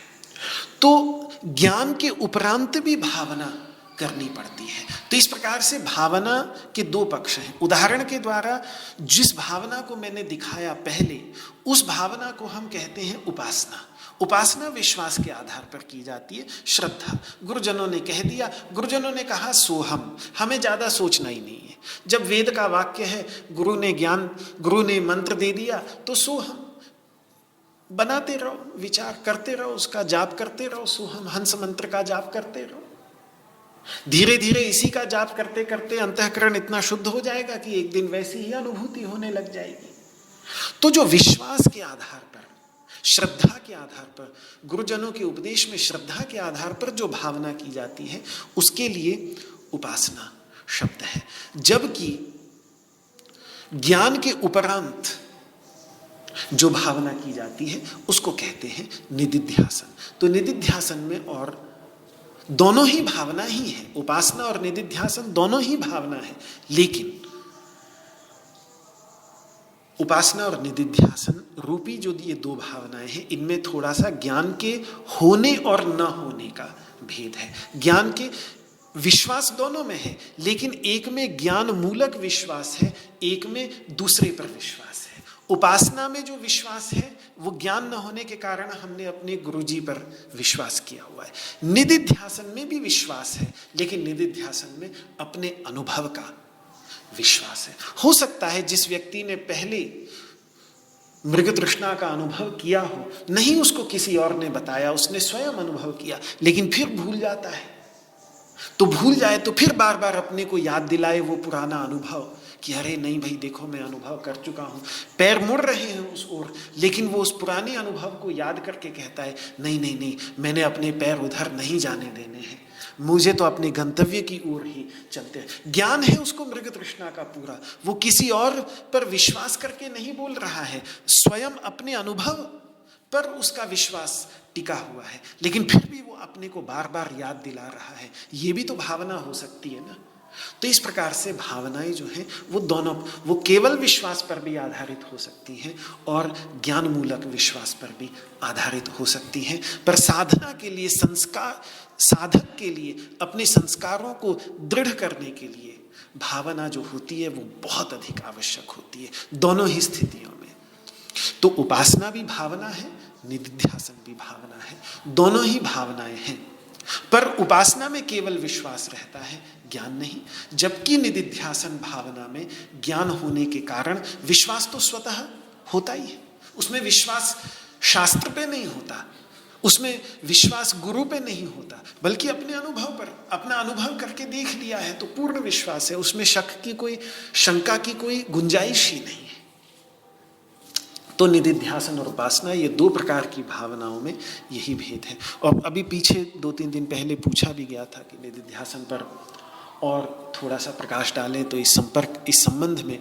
तो ज्ञान के उपरांत भी भावना करनी पड़ती है। तो इस प्रकार से भावना के दो पक्ष हैं। उदाहरण के द्वारा जिस भावना को मैंने दिखाया पहले, उस भावना को हम कहते हैं उपासना। उपासना विश्वास के आधार पर की जाती है। श्रद्धा, गुरुजनों ने कह दिया, गुरुजनों ने कहा सोहम, हमें ज़्यादा सोचना ही नहीं है। जब वेद का वाक्य है, गुरु ने ज्ञान, गुरु ने मंत्र दे दिया, तो सोहम बनाते रहो, विचार करते रहो, उसका जाप करते रहो, सोहम हंस मंत्र का जाप करते रहो। धीरे धीरे इसी का जाप करते करते अंतःकरण इतना शुद्ध हो जाएगा कि एक दिन वैसी ही अनुभूति होने लग जाएगी। तो जो विश्वास के आधार पर, श्रद्धा के आधार पर, गुरुजनों के उपदेश में श्रद्धा के आधार पर जो भावना की जाती है, उसके लिए उपासना शब्द है। जबकि ज्ञान के उपरांत जो भावना की जाती है उसको कहते हैं निदिध्यासन। तो निदिध्यासन में और दोनों ही भावना ही है, उपासना और निदिध्यासन दोनों ही भावना है, लेकिन उपासना और निदिध्यासन रूपी जो ये दो भावनाएं हैं, इनमें थोड़ा सा ज्ञान के होने और न होने का भेद है। ज्ञान के विश्वास दोनों में है, लेकिन एक में ज्ञान मूलक विश्वास है, एक में दूसरे पर विश्वास है। उपासना में जो विश्वास है वो ज्ञान न होने के कारण हमने अपने गुरुजी पर विश्वास किया हुआ है। निदिध्यासन में भी विश्वास है, लेकिन निदिध्यासन में अपने अनुभव का विश्वास है। हो सकता है जिस व्यक्ति ने पहले मृग तृष्णा का अनुभव किया हो, नहीं उसको किसी और ने बताया, उसने स्वयं अनुभव किया, लेकिन फिर भूल जाता है। तो भूल जाए तो फिर बार बार अपने को याद दिलाए वो पुराना अनुभव कि अरे नहीं भाई देखो मैं अनुभव कर चुका हूँ। पैर मुड़ रहे हैं उस ओर, लेकिन वो उस पुराने अनुभव को याद करके कहता है नहीं नहीं नहीं, मैंने अपने पैर उधर नहीं जाने देने हैं, मुझे तो अपने गंतव्य की ओर ही चलते हैं। ज्ञान है उसको मृग तृष्णा का पूरा, वो किसी और पर विश्वास करके नहीं बोल रहा है, स्वयं अपने अनुभव पर उसका विश्वास टिका हुआ है, लेकिन फिर भी वो अपने को बार बार याद दिला रहा है। ये भी तो भावना हो सकती है ना। तो इस प्रकार से भावनाएं जो हैं वो दोनों, वो केवल विश्वास पर भी आधारित हो सकती हैं और ज्ञान मूलक विश्वास पर भी आधारित हो सकती हैं। पर साधना के लिए, संस्कार, साधक के लिए अपने संस्कारों को दृढ़ करने के लिए भावना जो होती है वो बहुत अधिक आवश्यक होती है, दोनों ही स्थितियों में। तो उपासना भी भावना है, निदिध्यासन भी भावना है, दोनों ही भावनाएं हैं। पर उपासना में केवल विश्वास रहता है, ज्ञान नहीं। जबकि निदिध्यासन भावना में ज्ञान होने के कारण विश्वास तो स्वतः होता ही है। उसमें विश्वास शास्त्र पे नहीं होता, उसमें विश्वास गुरु पे नहीं होता, बल्कि अपने अनुभव पर, अपना अनुभव करके देख लिया है तो पूर्ण विश्वास है, उसमें शक की कोई, शंका की कोई गुंजाइश ही नहीं है। तो निदिध्यासन और उपासना, ये दो प्रकार की भावनाओं में यही भेद है। और अभी पीछे 2-3 दिन पहले पूछा भी गया था कि निदिध्यासन पर और थोड़ा सा प्रकाश डालें, तो इस संबंध में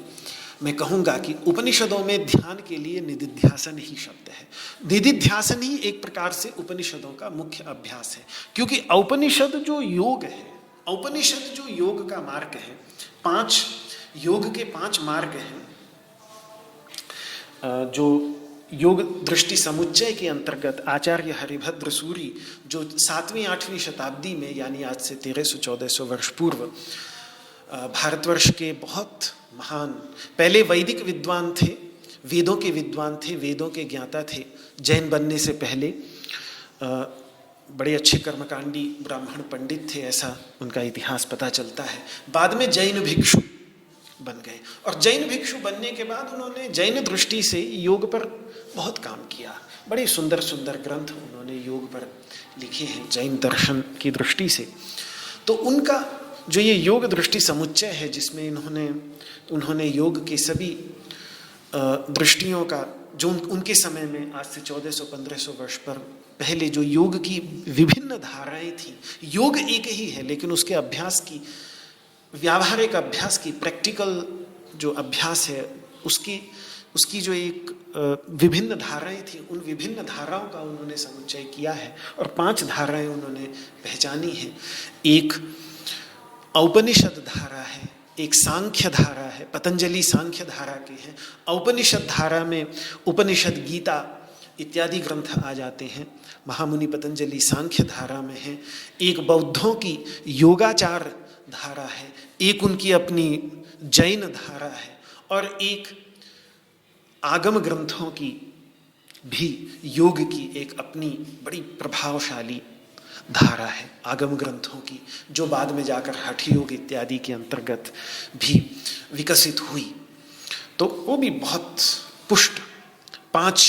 मैं कहूँगा कि उपनिषदों में ध्यान के लिए निदिध्यासन ही शब्द है। निदिध्यासन ही एक प्रकार से उपनिषदों का मुख्य अभ्यास है, क्योंकि औपनिषद जो योग है, औपनिषद जो योग का मार्ग है, 5 योग के 5 मार्ग हैं, जो योग दृष्टि समुच्चय के अंतर्गत आचार्य हरिभद्र सूरी जो 7वीं-8वीं शताब्दी में, यानी आज से 1300-1400 वर्ष पूर्व, भारतवर्ष के बहुत महान, पहले वैदिक विद्वान थे, वेदों के विद्वान थे, वेदों के ज्ञाता थे, जैन बनने से पहले बड़े अच्छे कर्मकांडी ब्राह्मण पंडित थे, ऐसा उनका इतिहास पता चलता है। बाद में जैन भिक्षु बन गए, और जैन भिक्षु बनने के बाद उन्होंने जैन दृष्टि से योग पर बहुत काम किया। बड़े सुंदर सुंदर ग्रंथ उन्होंने योग पर लिखे हैं जैन दर्शन की दृष्टि से। तो उनका जो ये योग दृष्टि समुच्चय है, जिसमें उन्होंने योग के सभी दृष्टियों का, जो उनके समय में आज से 1400-1500 वर्ष पर पहले जो योग की विभिन्न धाराएं थी, योग एक ही है लेकिन उसके अभ्यास की, व्यावहारिक अभ्यास की, प्रैक्टिकल जो अभ्यास है उसकी जो एक विभिन्न धाराएं थी, उन विभिन्न धाराओं का उन्होंने समुच्चय किया है और 5 धाराएं उन्होंने पहचानी हैं। एक औपनिषद धारा है, एक सांख्य धारा है, पतंजलि सांख्य धारा के हैं। औपनिषद धारा में उपनिषद, गीता इत्यादि ग्रंथ आ जाते हैं। महामुनि पतंजलि सांख्य धारा में है। एक बौद्धों की योगाचार धारा है, एक उनकी अपनी जैन धारा है, और एक आगम ग्रंथों की भी योग की एक अपनी बड़ी प्रभावशाली धारा है आगम ग्रंथों की, जो बाद में जाकर हठ योग इत्यादि के अंतर्गत भी विकसित हुई। तो वो भी बहुत पुष्ट 5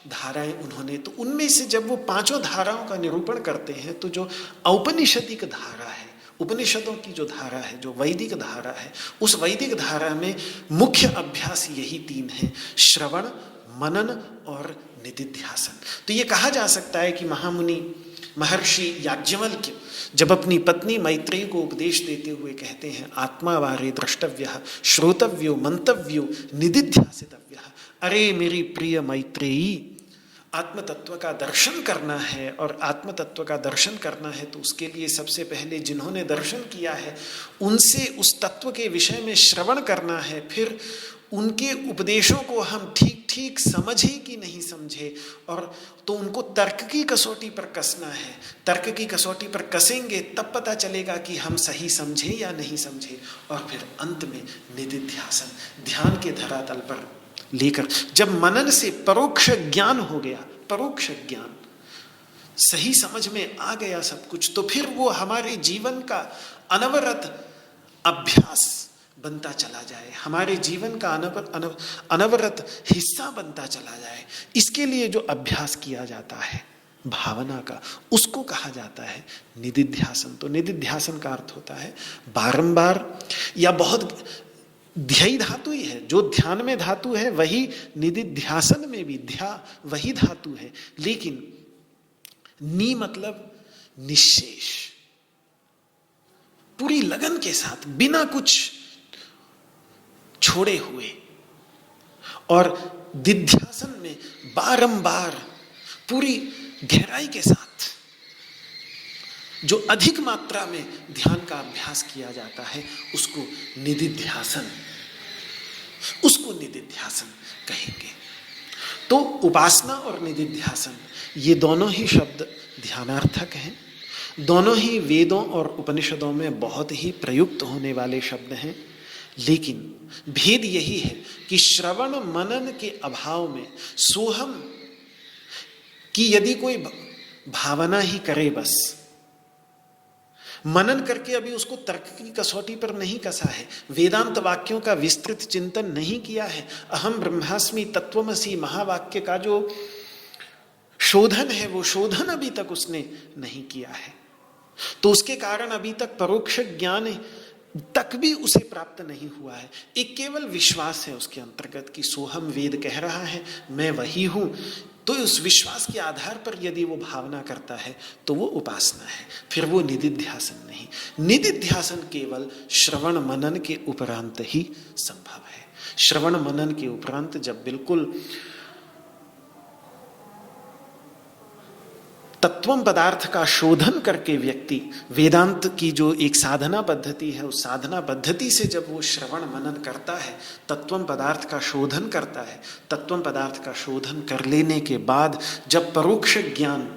धाराएं उन्होंने, तो उनमें से जब वो 5 धाराओं का निरूपण करते हैं तो जो औपनिषदिक धारा है, उपनिषदों की जो धारा है, जो वैदिक धारा है, उस वैदिक धारा में मुख्य अभ्यास यही 3 है, श्रवण, मनन और निदिध्यासन। तो ये कहा जा सकता है कि महामुनि महर्षि याज्ञवल्क्य जब अपनी पत्नी मैत्रेयी को उपदेश देते हुए कहते हैं आत्मा वारे द्रष्टव्यः श्रोतव्यो मंतव्यो निदिध्यासितव्यः, अरे मेरी प्रिय मैत्रेयी, आत्म तत्व का दर्शन करना है, और आत्म तत्व का दर्शन करना है तो उसके लिए सबसे पहले जिन्होंने दर्शन किया है उनसे उस तत्व के विषय में श्रवण करना है, फिर उनके उपदेशों को हम ठीक ठीक समझे कि नहीं समझे, और तो उनको तर्क की कसौटी पर कसना है। तर्क की कसौटी पर कसेंगे तब पता चलेगा कि हम सही समझे या नहीं समझे, और फिर अंत में निदिध्यासन, ध्यान के धरातल पर लेकर जब मनन से परोक्ष ज्ञान हो गया, परोक्ष ज्ञान सही समझ में आ गया सब कुछ, तो फिर वो हमारे जीवन का अनवरत अभ्यास बनता चला जाए, हमारे जीवन का अनवरत हिस्सा बनता चला जाए। इसके लिए जो अभ्यास किया जाता है भावना का, उसको कहा जाता है निदिध्यासन। तो निदिध्यासन का अर्थ होता है बारंबार, या बहुत ध्यायी धातु ही है, जो ध्यान में धातु है वही निदिध्यासन में भी ध्या वही धातु है, लेकिन नी मतलब निशेष, पूरी लगन के साथ, बिना कुछ छोड़े हुए, और दिध्यासन में बारंबार पूरी गहराई के साथ जो अधिक मात्रा में ध्यान का अभ्यास किया जाता है उसको निदिध्यासन, उसको निदिध्यासन कहेंगे। तो उपासना और निदिध्यासन ये दोनों ही शब्द ध्यानार्थक हैं, दोनों ही वेदों और उपनिषदों में बहुत ही प्रयुक्त होने वाले शब्द हैं, लेकिन भेद यही है कि श्रवण मनन के अभाव में सोहम की यदि कोई भावना ही करे, बस मनन करके अभी उसको तर्क की कसौटी पर नहीं कसा है, वेदांत वाक्यों का विस्तृत चिंतन नहीं किया है, अहम ब्रह्मास्मि तत्वमसि महावाक्य का जो शोधन है वो शोधन अभी तक उसने नहीं किया है, तो उसके कारण अभी तक परोक्ष ज्ञान तक भी उसे प्राप्त नहीं हुआ है। एक केवल विश्वास है उसके अंतर्गत कि सोहम वेद कह रहा है, मैं वही हूं, तो उस विश्वास के आधार पर यदि वो भावना करता है तो वो उपासना है, फिर वो निदिध्यासन नहीं। निदिध्यासन केवल श्रवण मनन के उपरांत ही संभव है। श्रवण मनन के उपरांत जब बिल्कुल तत्वम पदार्थ का शोधन करके व्यक्ति वेदांत की जो एक साधना पद्धति है उस साधना पद्धति से जब वो श्रवण मनन करता है, तत्वम पदार्थ का शोधन करता है, तत्वम पदार्थ का शोधन कर लेने के बाद जब परोक्ष ज्ञान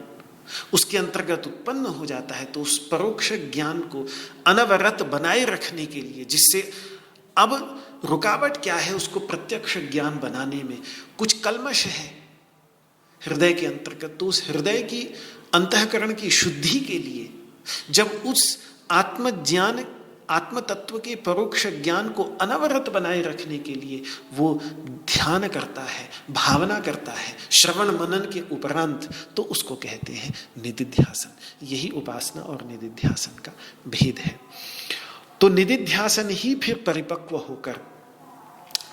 उसके अंतर्गत उत्पन्न हो जाता है, तो उस परोक्ष ज्ञान को अनवरत बनाए रखने के लिए, जिससे अब रुकावट क्या है, उसको प्रत्यक्ष ज्ञान बनाने में कुछ कल्मश है हृदय के अंतर्गत, तो उस हृदय की अंतःकरण की शुद्धि के लिए जब उस आत्मज्ञान आत्म तत्व के परोक्ष ज्ञान को अनवरत बनाए रखने के लिए वो ध्यान करता है, भावना करता है श्रवण मनन के उपरांत, तो उसको कहते हैं निदिध्यासन। यही उपासना और निदिध्यासन का भेद है। तो निदिध्यासन ही फिर परिपक्व होकर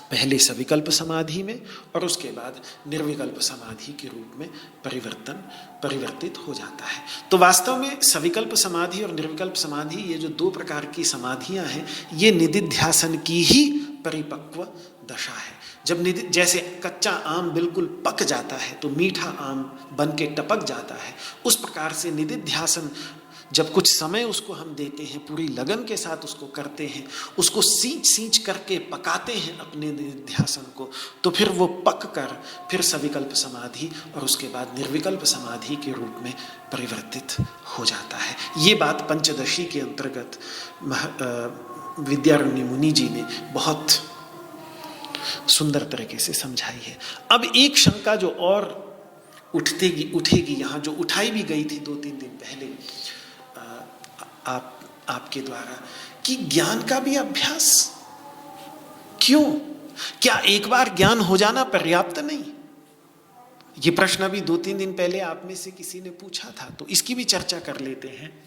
पहले सविकल्प समाधि में और उसके बाद निर्विकल्प समाधि के रूप में परिवर्तित हो जाता है। तो वास्तव में सविकल्प समाधि और निर्विकल्प समाधि, ये जो 2 प्रकार की समाधियां हैं, ये निदिध्यासन की ही परिपक्व दशा है। जब जैसे कच्चा आम बिल्कुल पक जाता है तो मीठा आम बन के टपक जाता है, उस प्रकार से निदिध्यासन जब कुछ समय उसको हम देते हैं, पूरी लगन के साथ उसको करते हैं, उसको सींच करके पकाते हैं अपने निदिध्यासन को, तो फिर वो पक कर फिर सविकल्प समाधि और उसके बाद निर्विकल्प समाधि के रूप में परिवर्तित हो जाता है। ये बात पंचदशी के अंतर्गत विद्यारण्य मुनि जी ने बहुत सुंदर तरीके से समझाई है। अब एक शंका जो और उठेगी यहाँ, जो उठाई भी गई थी 2-3 दिन पहले आपके द्वारा, कि ज्ञान का भी अभ्यास क्यों? क्या एक बार ज्ञान हो जाना पर्याप्त नहीं? ये प्रश्न अभी 2-3 दिन पहले आप में से किसी ने पूछा था, तो इसकी भी चर्चा कर लेते हैं।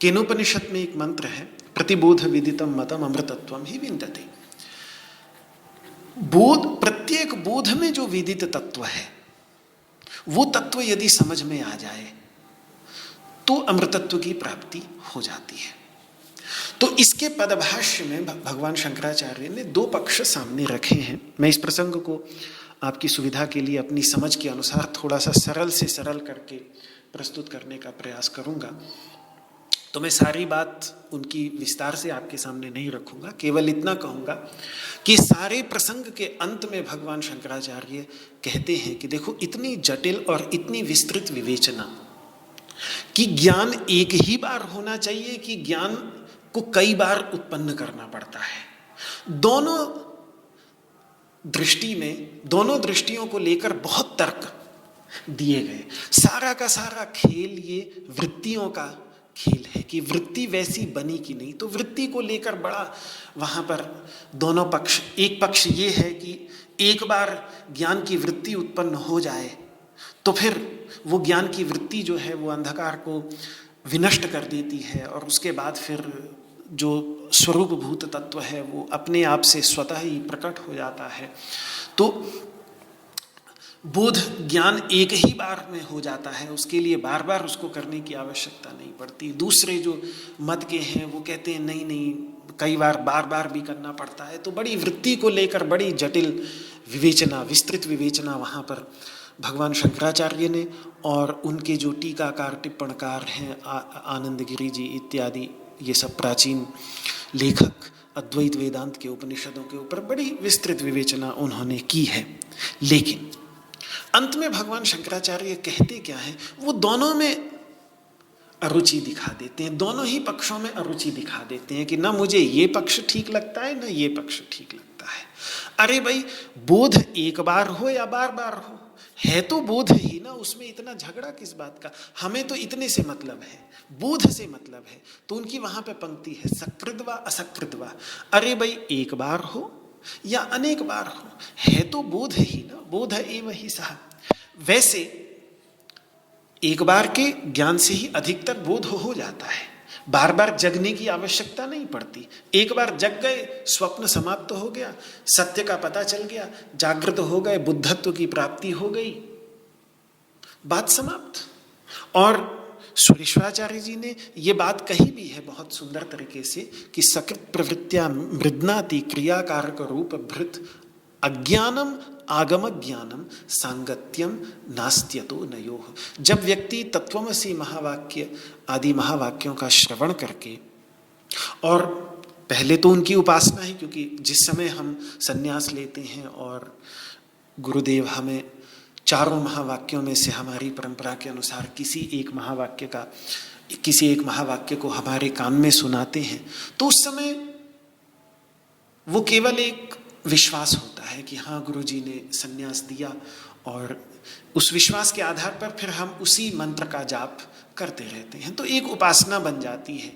केनोपनिषद में एक मंत्र है, प्रतिबोध विदितम मतम अमृतत्वम ही विन्दते। प्रत्येक बोध में जो विदित तत्व है, वो तत्व यदि समझ में आ जाए तो अमृतत्व की प्राप्ति हो जाती है। तो इसके पदभाष्य में भगवान शंकराचार्य ने 2 पक्ष सामने रखे हैं। मैं इस प्रसंग को आपकी सुविधा के लिए अपनी समझ के अनुसार थोड़ा सा सरल से सरल करके प्रस्तुत करने का प्रयास करूंगा। तो मैं सारी बात उनकी विस्तार से आपके सामने नहीं रखूंगा, केवल इतना कहूंगा कि सारे प्रसंग के अंत में भगवान शंकराचार्य कहते हैं कि देखो, इतनी जटिल और इतनी विस्तृत विवेचना कि ज्ञान एक ही बार होना चाहिए कि ज्ञान को कई बार उत्पन्न करना पड़ता है। दोनों दृष्टि में, दोनों दृष्टियों को लेकर बहुत तर्क दिए गए। सारा का सारा खेल ये वृत्तियों का खेल है कि वृत्ति वैसी बनी कि नहीं। तो वृत्ति को लेकर बड़ा वहां पर दोनों पक्ष, एक पक्ष ये है कि एक बार ज्ञान की वृत्ति उत्पन्न हो जाए तो फिर वो ज्ञान की वृत्ति जो है वो अंधकार को विनष्ट कर देती है, और उसके बाद फिर जो स्वरूप भूत तत्व है वो अपने आप से स्वतः ही प्रकट हो जाता है। तो बोध ज्ञान एक ही बार में हो जाता है, उसके लिए बार बार उसको करने की आवश्यकता नहीं पड़ती। दूसरे जो मत के हैं वो कहते हैं नहीं नहीं, कई बार बार भी करना पड़ता है। तो बड़ी वृत्ति को लेकर बड़ी जटिल विवेचना, विस्तृत विवेचना वहाँ पर भगवान शंकराचार्य ने और उनके जो टीकाकार टिप्पणकार हैं आनंद गिरी जी इत्यादि, ये सब प्राचीन लेखक अद्वैत वेदांत के उपनिषदों के ऊपर बड़ी विस्तृत विवेचना उन्होंने की है। लेकिन अंत में भगवान शंकराचार्य कहते क्या है, वो दोनों में अरुचि दिखा देते हैं, दोनों ही पक्षों में अरुचि दिखा देते हैं कि ना मुझे ये पक्ष ठीक लगता है ना ये पक्ष ठीक लगता है। अरे भाई, बोध एक बार हो या बार बार हो, है तो बोध ही ना, उसमें इतना झगड़ा किस बात का? हमें तो इतने से मतलब है, बोध से मतलब है। तो उनकी वहां पे पंक्ति है सकृद्वा असकृद्वा। अरे भाई, एक बार हो या अनेक बार हो, है तो बोध ही ना, बोध एव ही सह। वैसे एक बार के ज्ञान से ही अधिकतर बोध हो जाता है, बार बार जगने की आवश्यकता नहीं पड़ती। एक बार जग गए, स्वप्न समाप्त हो गया, सत्य का पता चल गया, जागृत हो गए, बुद्धत्व की प्राप्ति हो गई, बात समाप्त। और सुरेश्वराचार्य जी ने ये बात कही भी है बहुत सुंदर तरीके से कि सकृत प्रवृत्तिया मृदनाति क्रियाकारक रूप भृत अज्ञानम आगम ज्ञानम सांगत्यम नास्त्यतो नयोः। जब व्यक्ति तत्वमसि महावाक्य आदि महावाक्यों का श्रवण करके, और पहले तो उनकी उपासना है, क्योंकि जिस समय हम संन्यास लेते हैं और गुरुदेव हमें चारों महावाक्यों में से हमारी परंपरा के अनुसार किसी एक महावाक्य को हमारे कान में सुनाते हैं, तो उस समय वो केवल एक विश्वास होता है कि हाँ, गुरुजी ने संन्यास दिया, और उस विश्वास के आधार पर फिर हम उसी मंत्र का जाप करते रहते हैं। तो एक उपासना बन जाती है,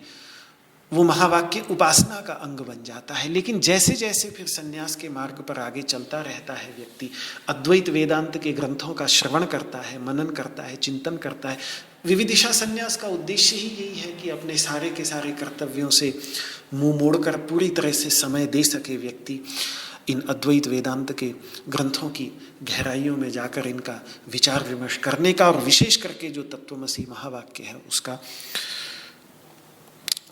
वो महावाक्य उपासना का अंग बन जाता है। लेकिन जैसे जैसे फिर संन्यास के मार्ग पर आगे चलता रहता है व्यक्ति, अद्वैत वेदांत के ग्रंथों का श्रवण करता है, मनन करता है, चिंतन करता है। विविदिशा संन्यास का उद्देश्य ही यही है कि अपने सारे के सारे कर्तव्यों से मुंह मोड़कर पूरी तरह से समय दे सके व्यक्ति इन अद्वैत वेदांत के ग्रंथों की गहराइयों में जाकर इनका विचार विमर्श करने का, और विशेष करके जो तत्वमसि महावाक्य है उसका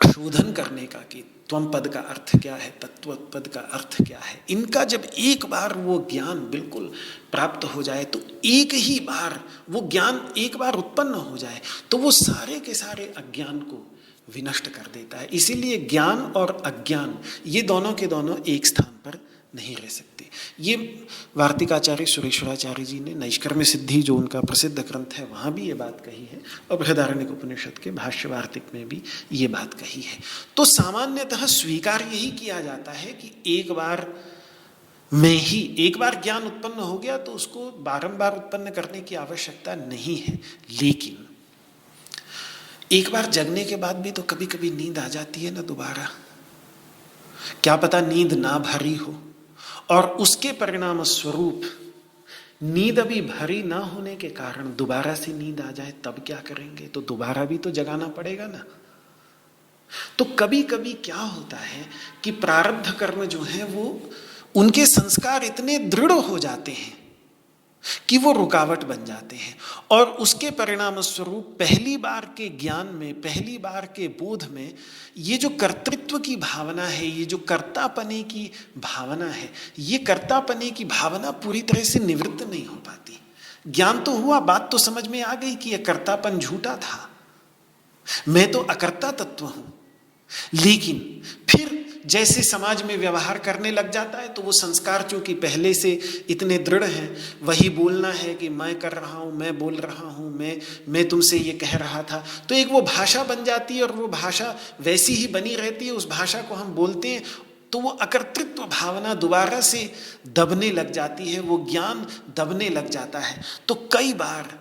शोधन करने का कि त्वम पद का अर्थ क्या है, तत्व पद का अर्थ क्या है। इनका जब एक बार वो ज्ञान बिल्कुल प्राप्त हो जाए, तो एक ही बार वो ज्ञान एक बार उत्पन्न हो जाए तो वो सारे के सारे अज्ञान को विनष्ट कर देता है। इसीलिए ज्ञान और अज्ञान ये दोनों के दोनों एक स्थान पर नहीं रह सकते। ये वार्तिकाचार्य सुरेश्वराचार्य जी ने नैष्कर्म्य सिद्धि जो उनका प्रसिद्ध ग्रंथ है वहाँ भी ये बात कही है, और बृहदारण्यक उपनिषद के भाष्य वार्तिक में भी ये बात कही है। तो सामान्यतः स्वीकार यही किया जाता है कि एक बार में ही एक बार ज्ञान उत्पन्न हो गया तो उसको बारंबार उत्पन्न करने की आवश्यकता नहीं है। लेकिन एक बार जगने के बाद भी तो कभी कभी नींद आ जाती है ना दोबारा। क्या पता नींद ना भरी हो और उसके परिणाम स्वरूप नींद अभी भरी ना होने के कारण दोबारा से नींद आ जाए, तब क्या करेंगे? तो दोबारा भी तो जगाना पड़ेगा ना। तो कभी कभी क्या होता है कि प्रारब्ध कर्म जो है वो उनके संस्कार इतने दृढ़ हो जाते हैं कि वो रुकावट बन जाते हैं और उसके परिणाम स्वरूप पहली बार के ज्ञान में, पहली बार के बोध में ये जो कर्तृत्व की भावना है, ये जो कर्तापने की भावना है, ये कर्तापने की भावना पूरी तरह से निवृत्त नहीं हो पाती। ज्ञान तो हुआ, बात तो समझ में आ गई कि यह कर्तापन झूठा था, मैं तो अकर्ता तत्व हूं। लेकिन फिर जैसे समाज में व्यवहार करने लग जाता है तो वो संस्कार चूंकि पहले से इतने दृढ़ हैं, वही बोलना है कि मैं कर रहा हूँ, मैं बोल रहा हूँ, मैं तुमसे ये कह रहा था, तो एक वो भाषा बन जाती है और वो भाषा वैसी ही बनी रहती है। उस भाषा को हम बोलते हैं तो वो अकर्तृत्व भावना दोबारा से दबने लग जाती है, वो ज्ञान दबने लग जाता है। तो कई बार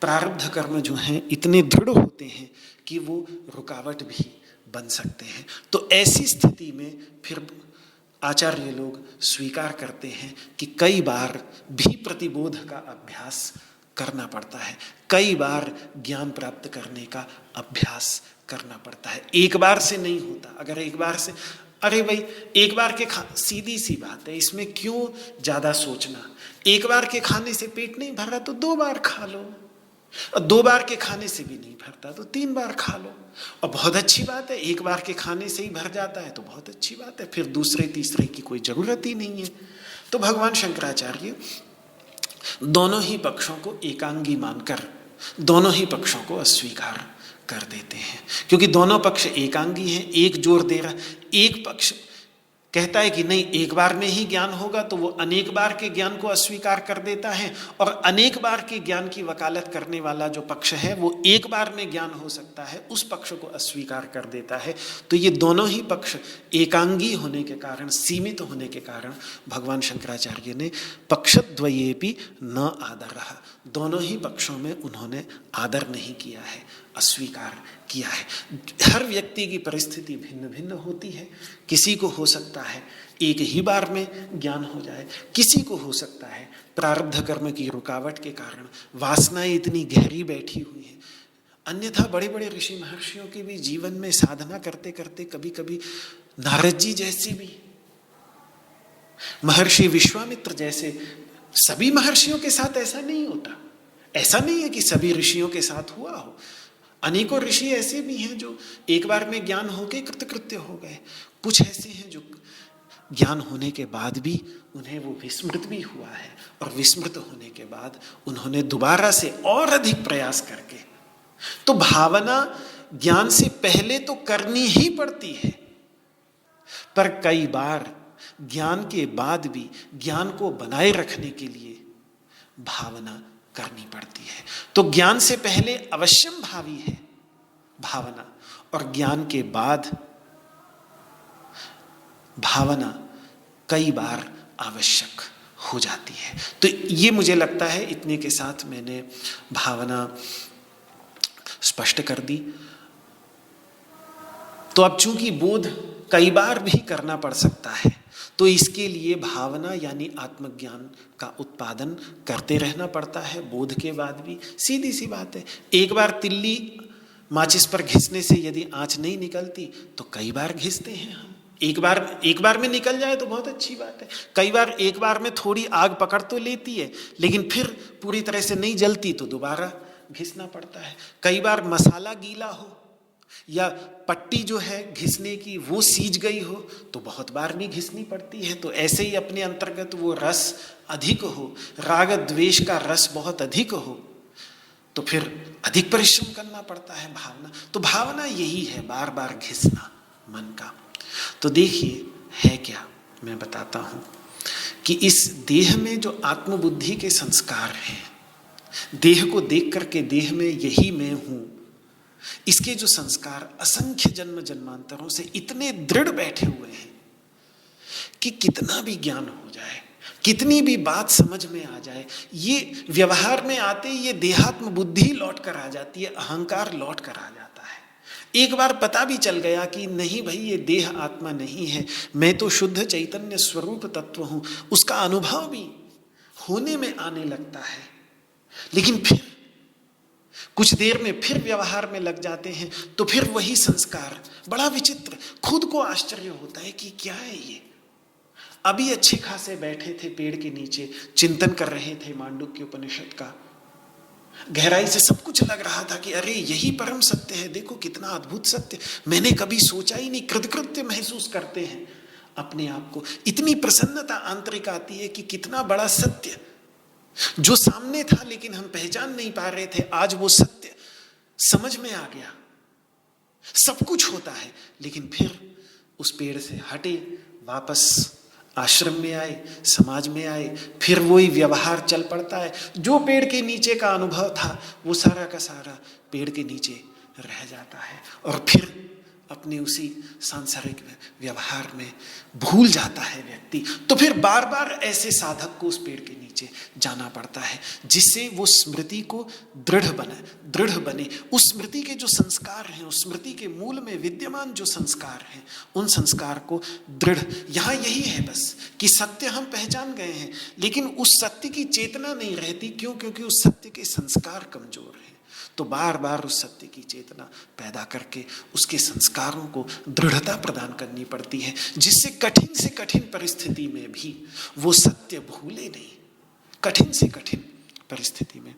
प्रारब्ध कर्म जो हैं इतने दृढ़ होते हैं कि वो रुकावट भी बन सकते हैं। तो ऐसी स्थिति में फिर आचार्य लोग स्वीकार करते हैं कि कई बार भी प्रतिबोध का अभ्यास करना पड़ता है, कई बार ज्ञान प्राप्त करने का अभ्यास करना पड़ता है। एक बार से नहीं होता। अगर एक बार से, अरे भाई एक बार के सीधी सी बात है, इसमें क्यों ज़्यादा सोचना। एक बार के खाने से पेट नहीं भर रहा तो 2 बार खा लो, और 2 बार के खाने से भी नहीं भरता तो 3 बार खा लो। और बहुत अच्छी बात है, एक बार के खाने से ही भर जाता है तो बहुत अच्छी बात है, फिर दूसरे तीसरे की कोई जरूरत ही नहीं है। तो भगवान शंकराचार्य दोनों ही पक्षों को एकांगी मानकर दोनों ही पक्षों को अस्वीकार कर देते हैं, क्योंकि दोनों पक्ष एकांगी हैं। एक जोर दे रहा, एक पक्ष कहता है कि नहीं एक बार में ही ज्ञान होगा, तो वो अनेक बार के ज्ञान को अस्वीकार कर देता है, और अनेक बार के ज्ञान की वकालत करने वाला जो पक्ष है वो एक बार में ज्ञान हो सकता है उस पक्ष को अस्वीकार कर देता है। तो ये दोनों ही पक्ष एकांगी होने के कारण, सीमित होने के कारण भगवान शंकराचार्य ने पक्षद्वयेपि न आदरः, दोनों ही पक्षों में उन्होंने आदर नहीं किया है, अस्वीकार किया है। हर व्यक्ति की परिस्थिति भिन्न भिन्न होती है। किसी को हो सकता है एक ही बार में ज्ञान हो जाए, किसी को हो सकता है प्रारब्ध कर्म की रुकावट के कारण वासनाएं इतनी गहरी बैठी हुई हैं। अन्यथा बड़े बड़े ऋषि महर्षियों की भी जीवन में साधना करते करते कभी कभी नारद जी जैसी भी, महर्षि विश्वामित्र जैसे, सभी महर्षियों के साथ ऐसा नहीं होता। ऐसा नहीं है कि सभी ऋषियों के साथ हुआ हो। अनेकों ऋषि ऐसे भी हैं जो एक बार में ज्ञान होके कृतकृत्य हो गए। कुछ ऐसे हैं जो ज्ञान होने के बाद भी उन्हें वो विस्मृत भी हुआ है, और विस्मृत होने के बाद उन्होंने दोबारा से और अधिक प्रयास करके, तो भावना ज्ञान से पहले तो करनी ही पड़ती है, पर कई बार ज्ञान के बाद भी ज्ञान को बनाए रखने के लिए भावना करनी पड़ती है। तो ज्ञान से पहले अवश्यम भावी है भावना, और ज्ञान के बाद भावना कई बार आवश्यक हो जाती है। तो ये मुझे लगता है इतने के साथ मैंने भावना स्पष्ट कर दी। तो अब चूंकि बोध कई बार भी करना पड़ सकता है, तो इसके लिए भावना यानी आत्मज्ञान का उत्पादन करते रहना पड़ता है बोध के बाद भी। सीधी सी बात है, एक बार तिल्ली माचिस पर घिसने से यदि आंच नहीं निकलती तो कई बार घिसते हैं हम। एक बार में निकल जाए तो बहुत अच्छी बात है। कई बार एक बार में थोड़ी आग पकड़ तो लेती है, लेकिन फिर पूरी तरह से नहीं जलती तो दोबारा घिसना पड़ता है। कई बार मसाला गीला हो या पट्टी जो है घिसने की वो सीज गई हो तो बहुत बार भी घिसनी पड़ती है। तो ऐसे ही अपने अंतर्गत वो रस अधिक हो, राग द्वेष का रस बहुत अधिक हो, तो फिर अधिक परिश्रम करना पड़ता है भावना। तो भावना यही है, बार बार घिसना मन का। तो देखिए है क्या, मैं बताता हूं कि इस देह में जो आत्मबुद्धि के संस्कार हैं, देह को देख करके देह में यही मैं हूं, इसके जो संस्कार असंख्य जन्म जन्मांतरों से इतने दृढ़ बैठे हुए हैं कि कितना भी ज्ञान हो जाए कितनी भी बात समझ में आ जाए, ये व्यवहार में आते ये देहात्म बुद्धि लौट कर आ जाती है, अहंकार लौट कर आ जाता है। एक बार पता भी चल गया कि नहीं भाई ये देह आत्मा नहीं है, मैं तो शुद्ध चैतन्य स्वरूप तत्व हूं, उसका अनुभव भी होने में आने लगता है। लेकिन फिर कुछ देर में फिर व्यवहार में लग जाते हैं तो फिर वही संस्कार, बड़ा विचित्र, खुद को आश्चर्य होता है कि क्या है ये। अभी अच्छे खासे बैठे थे पेड़ के नीचे, चिंतन कर रहे थे मांडुक्य उपनिषद का, गहराई से सब कुछ लग रहा था कि अरे यही परम सत्य है, देखो कितना अद्भुत सत्य, मैंने कभी सोचा ही नहीं। कृतकृत्य महसूस करते हैं अपने आप को, इतनी प्रसन्नता आंतरिक आती है कि कितना बड़ा सत्य जो सामने था लेकिन हम पहचान नहीं पा रहे थे, आज वो सत्य समझ में आ गया। सब कुछ होता है, लेकिन फिर उस पेड़ से हटे, वापस आश्रम में आए, समाज में आए, फिर वही व्यवहार चल पड़ता है। जो पेड़ के नीचे का अनुभव था वो सारा का सारा पेड़ के नीचे रह जाता है और फिर अपने उसी सांसारिक व्यवहार में भूल जाता है व्यक्ति। तो फिर बार बार ऐसे साधक को उस पेड़ के नीचे जाना पड़ता है, जिससे वो स्मृति को दृढ़ बने। उस स्मृति के जो संस्कार हैं, उस स्मृति के मूल में विद्यमान जो संस्कार हैं, उन संस्कार को दृढ़, यहाँ यही है बस कि सत्य हम पहचान गए हैं, लेकिन उस सत्य की चेतना नहीं रहती। क्यों? क्योंकि उस सत्य के संस्कार कमजोर हैं। तो बार बार उस सत्य की चेतना पैदा करके उसके संस्कारों को दृढ़ता प्रदान करनी पड़ती है, जिससे कठिन से कठिन परिस्थिति में भी वो सत्य भूले नहीं। कठिन से कठिन परिस्थिति में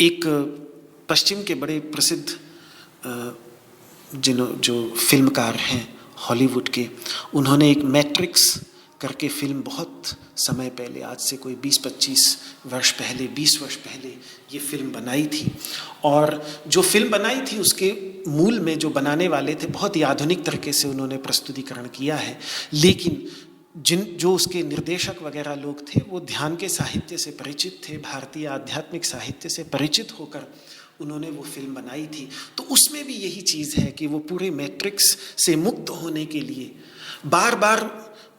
एक पश्चिम के बड़े प्रसिद्ध जो फिल्मकार हैं हॉलीवुड के, उन्होंने एक मैट्रिक्स करके फिल्म बहुत समय पहले, आज से कोई 20-25 वर्ष पहले, 20 वर्ष पहले ये फिल्म बनाई थी। और जो फिल्म बनाई थी उसके मूल में जो बनाने वाले थे, बहुत ही आधुनिक तरीके से उन्होंने प्रस्तुतिकरण किया है, लेकिन जो उसके निर्देशक वगैरह लोग थे वो ध्यान के साहित्य से परिचित थे, भारतीय आध्यात्मिक साहित्य से परिचित होकर उन्होंने वो फिल्म बनाई थी। तो उसमें भी यही चीज़ है कि वो पूरे मैट्रिक्स से मुक्त होने के लिए बार बार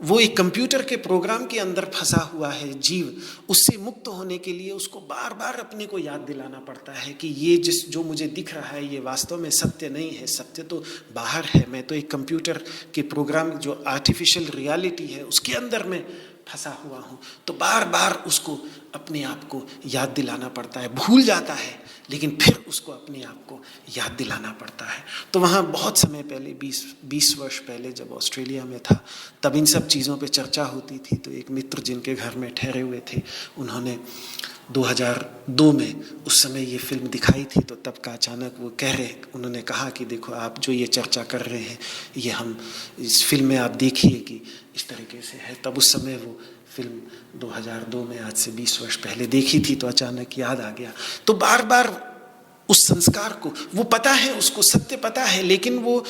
वो एक कंप्यूटर के प्रोग्राम के अंदर फंसा हुआ है जीव, उससे मुक्त होने के लिए उसको बार बार अपने को याद दिलाना पड़ता है कि ये जो मुझे दिख रहा है ये वास्तव में सत्य नहीं है, सत्य तो बाहर है, मैं तो एक कंप्यूटर के प्रोग्राम जो आर्टिफिशियल रियलिटी है उसके अंदर मैं फंसा हुआ हूँ। तो बार बार उसको अपने आप को याद दिलाना पड़ता है, भूल जाता है लेकिन फिर उसको अपने आप को याद दिलाना पड़ता है। तो वहाँ बहुत समय पहले, 20 वर्ष पहले जब ऑस्ट्रेलिया में था, तब इन सब चीज़ों पे चर्चा होती थी। तो एक मित्र जिनके घर में ठहरे हुए थे, उन्होंने 2002 में उस समय ये फिल्म दिखाई थी। तो तब का अचानक वो उन्होंने कहा कि देखो आप जो ये चर्चा कर रहे हैं ये हम इस फिल्म में आप देखिए कि इस तरीके से है। तब उस समय वो फिल्म 2002 में, आज से 20 वर्ष पहले देखी थी, तो अचानक याद आ गया। तो बार बार उस संस्कार को, वो पता है, उसको सत्य पता है, लेकिन वो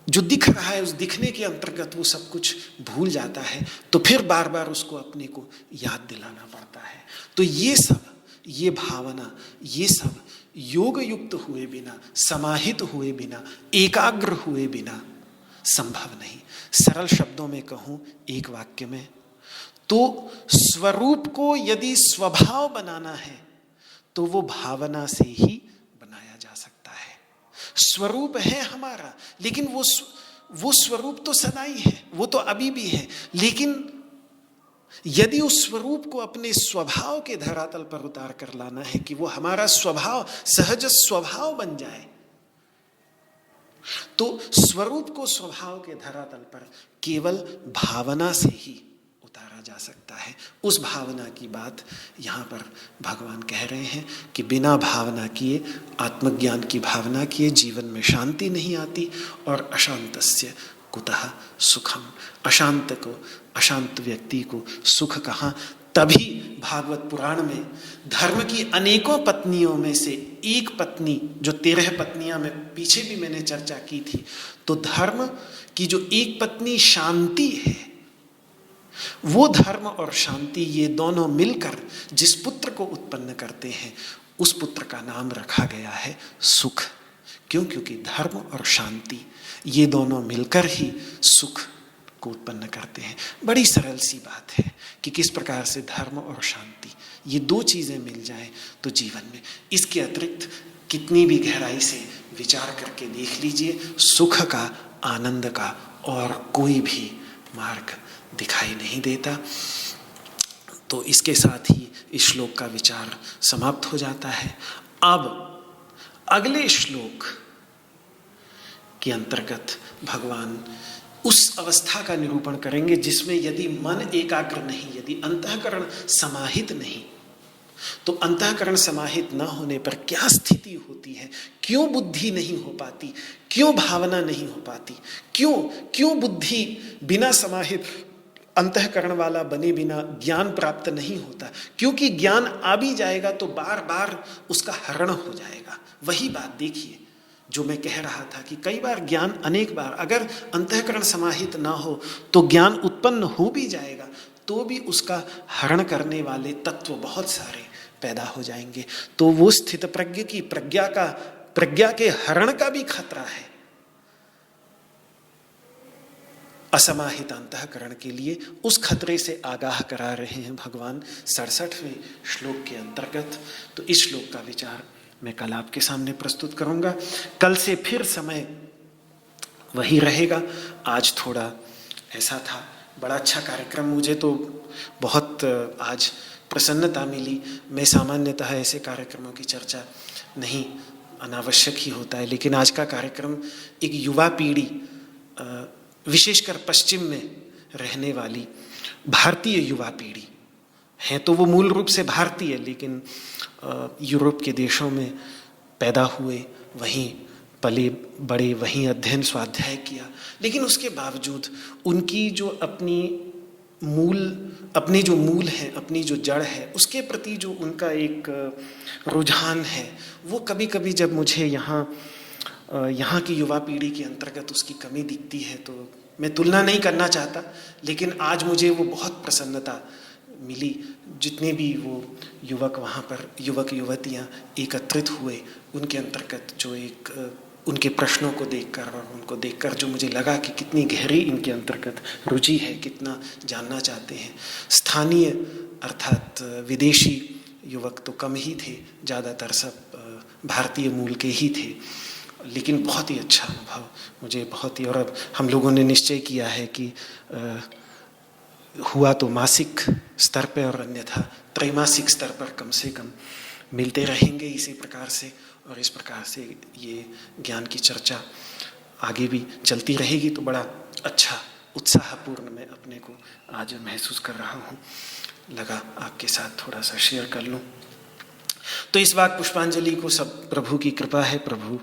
जो दिख रहा है उस दिखने के अंतर्गत वो सब कुछ भूल जाता है। तो फिर बार बार उसको अपने को याद दिलाना पड़ता है। तो ये सब, ये भावना, ये सब योग युक्त हुए बिना, समाहित हुए बिना, एकाग्र हुए बिना संभव नहीं। सरल शब्दों में कहूँ एक वाक्य में, तो स्वरूप को यदि स्वभाव बनाना है तो वो भावना से ही बनाया जा सकता है। स्वरूप है हमारा, लेकिन वो स्वरूप तो सदाई है, वो तो अभी भी है, लेकिन यदि उस स्वरूप को अपने स्वभाव के धरातल पर उतार कर लाना है कि वो हमारा स्वभाव, सहज स्वभाव बन जाए, तो स्वरूप को स्वभाव के धरातल पर केवल भावना से ही उतारा जा सकता है। उस भावना की बात यहाँ पर भगवान कह रहे हैं कि बिना भावना किए, आत्मज्ञान की भावना किए जीवन में शांति नहीं आती। और अशांतस्य कुतः सुखम, अशांत व्यक्ति को सुख कहाँ? तभी भागवत पुराण में धर्म की अनेकों पत्नियों में से एक पत्नी, जो 13 पत्नियां में पीछे भी मैंने चर्चा की थी, तो धर्म की जो एक पत्नी शांति है, वो धर्म और शांति ये दोनों मिलकर जिस पुत्र को उत्पन्न करते हैं, उस पुत्र का नाम रखा गया है सुख। क्यों? क्योंकि धर्म और शांति ये दोनों मिलकर ही सुख को उत्पन्न करते हैं। बड़ी सरल सी बात है कि किस प्रकार से धर्म और शांति, ये दो चीज़ें मिल जाएं तो जीवन में, इसके अतिरिक्त कितनी भी गहराई से विचार करके देख लीजिए, सुख का, आनंद का और कोई भी मार्ग दिखाई नहीं देता। तो इसके साथ ही इस श्लोक का विचार समाप्त हो जाता है। अब अगले श्लोक के अंतर्गत भगवान उस अवस्था का निरूपण करेंगे जिसमें यदि मन एकाग्र नहीं, यदि अंतःकरण समाहित नहीं, तो अंतःकरण समाहित न होने पर क्या स्थिति होती है, क्यों बुद्धि नहीं हो पाती, क्यों भावना नहीं हो पाती, क्यों बुद्धि बिना समाहित अंतःकरण वाला बने बिना ज्ञान प्राप्त नहीं होता। क्योंकि ज्ञान आ भी जाएगा तो बार बार उसका हरण हो जाएगा। वही बात देखिए जो मैं कह रहा था कि कई बार ज्ञान, अनेक बार अगर अंतःकरण समाहित ना हो तो ज्ञान उत्पन्न हो भी जाएगा तो भी उसका हरण करने वाले तत्व बहुत सारे पैदा हो जाएंगे। तो वो स्थित प्रज्ञ की प्रज्ञा के हरण का भी खतरा है असमाहित अंतःकरण के लिए। उस खतरे से आगाह करा रहे हैं भगवान 67वें श्लोक के अंतर्गत। तो इस श्लोक का विचार मैं कल आपके सामने प्रस्तुत करूंगा। कल से फिर समय वही रहेगा। आज थोड़ा ऐसा था, बड़ा अच्छा कार्यक्रम, मुझे तो बहुत आज प्रसन्नता मिली। मैं सामान्यतः ऐसे कार्यक्रमों की चर्चा नहीं, अनावश्यक ही होता है, लेकिन आज का कार्यक्रम एक युवा पीढ़ी, विशेषकर पश्चिम में रहने वाली भारतीय युवा पीढ़ी है, तो वो मूल रूप से भारतीय, लेकिन यूरोप के देशों में पैदा हुए, वहीं पले बड़े, वहीं अध्ययन स्वाध्याय किया, लेकिन उसके बावजूद उनकी जो अपने जो मूल है, अपनी जो जड़ है, उसके प्रति जो उनका एक रुझान है, वो कभी कभी जब मुझे यहाँ की युवा पीढ़ी के अंतर्गत उसकी कमी दिखती है, तो मैं तुलना नहीं करना चाहता, लेकिन आज मुझे वो बहुत प्रसन्नता मिली। जितने भी वो युवक वहाँ पर, युवक युवतियाँ एकत्रित हुए, उनके अंतर्गत जो एक उनके प्रश्नों को देखकर और उनको देखकर जो मुझे लगा कि कितनी गहरी इनके अंतर्गत रुचि है, कितना जानना चाहते हैं। स्थानीय अर्थात विदेशी युवक तो कम ही थे, ज़्यादातर सब भारतीय मूल के ही थे, लेकिन बहुत ही अच्छा अनुभव मुझे, बहुत ही। और अब हम लोगों ने निश्चय किया है कि हुआ तो मासिक स्तर पर और अन्यथा त्रैमासिक स्तर पर कम से कम मिलते रहेंगे इसी प्रकार से, और इस प्रकार से ये ज्ञान की चर्चा आगे भी चलती रहेगी। तो बड़ा अच्छा, उत्साहपूर्ण मैं अपने को आज महसूस कर रहा हूँ, लगा आपके साथ थोड़ा सा शेयर कर लूँ। तो इस बार पुष्पांजलि को सब प्रभु की कृपा है, प्रभु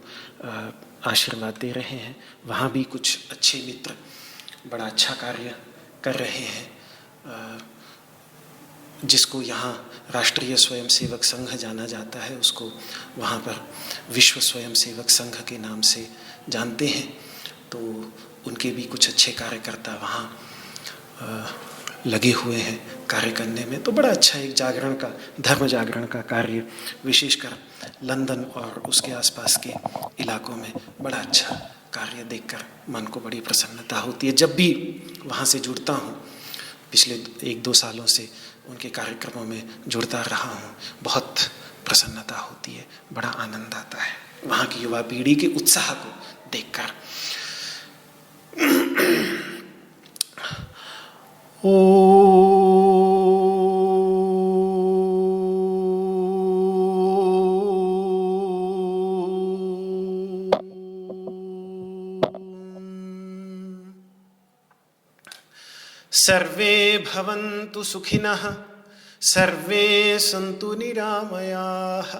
आशीर्वाद दे रहे हैं। वहाँ भी कुछ अच्छे मित्र बड़ा अच्छा कार्य कर रहे हैं, जिसको यहाँ राष्ट्रीय स्वयंसेवक संघ जाना जाता है, उसको वहाँ पर विश्व स्वयंसेवक संघ के नाम से जानते हैं। तो उनके भी कुछ अच्छे कार्यकर्ता वहाँ लगे हुए हैं कार्य करने में। तो बड़ा अच्छा एक जागरण का, धर्म जागरण का कार्य, विशेषकर लंदन और उसके आसपास के इलाकों में बड़ा अच्छा कार्य देखकर मन को बड़ी प्रसन्नता होती है। जब भी वहाँ से जुड़ता हूँ, पिछले 1-2 सालों से उनके कार्यक्रमों में जुड़ता रहा हूँ, बहुत प्रसन्नता होती है, बड़ा आनंद आता है वहाँ की युवा पीढ़ी के उत्साह को देखकर। सर्वे भवन्तु सुखिनः, सर्वे सन्तु निरामयाः,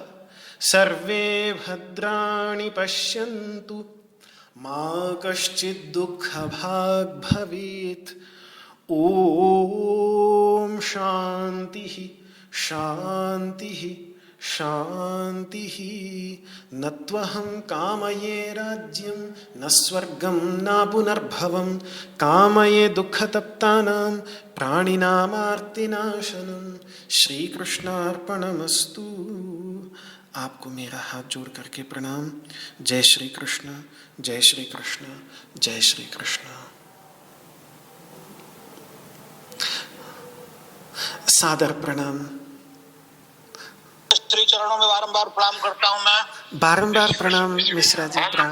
सर्वे भद्राणि पश्यन्तु, मा कश्चित् दुःखभाग् भवेत्। ओम शांति शांति शांति। न त्वहं कामये राज्यं न स्वर्गं न पुनर्भवं, कामये दुःखतप्तानां प्राणिनामार्तिनाशनं। श्री कृष्णार्पणमस्तु। आपको मेरा हाथ जोड़ करके प्रणाम। जय श्री कृष्ण, जय श्री कृष्ण, जय श्री कृष्ण। सादर प्रणाम।
श्री चरणों में बारंबार प्रणाम करता हूं मैं।
बारंबार प्रणाम मिश्रा जी, प्रणाम।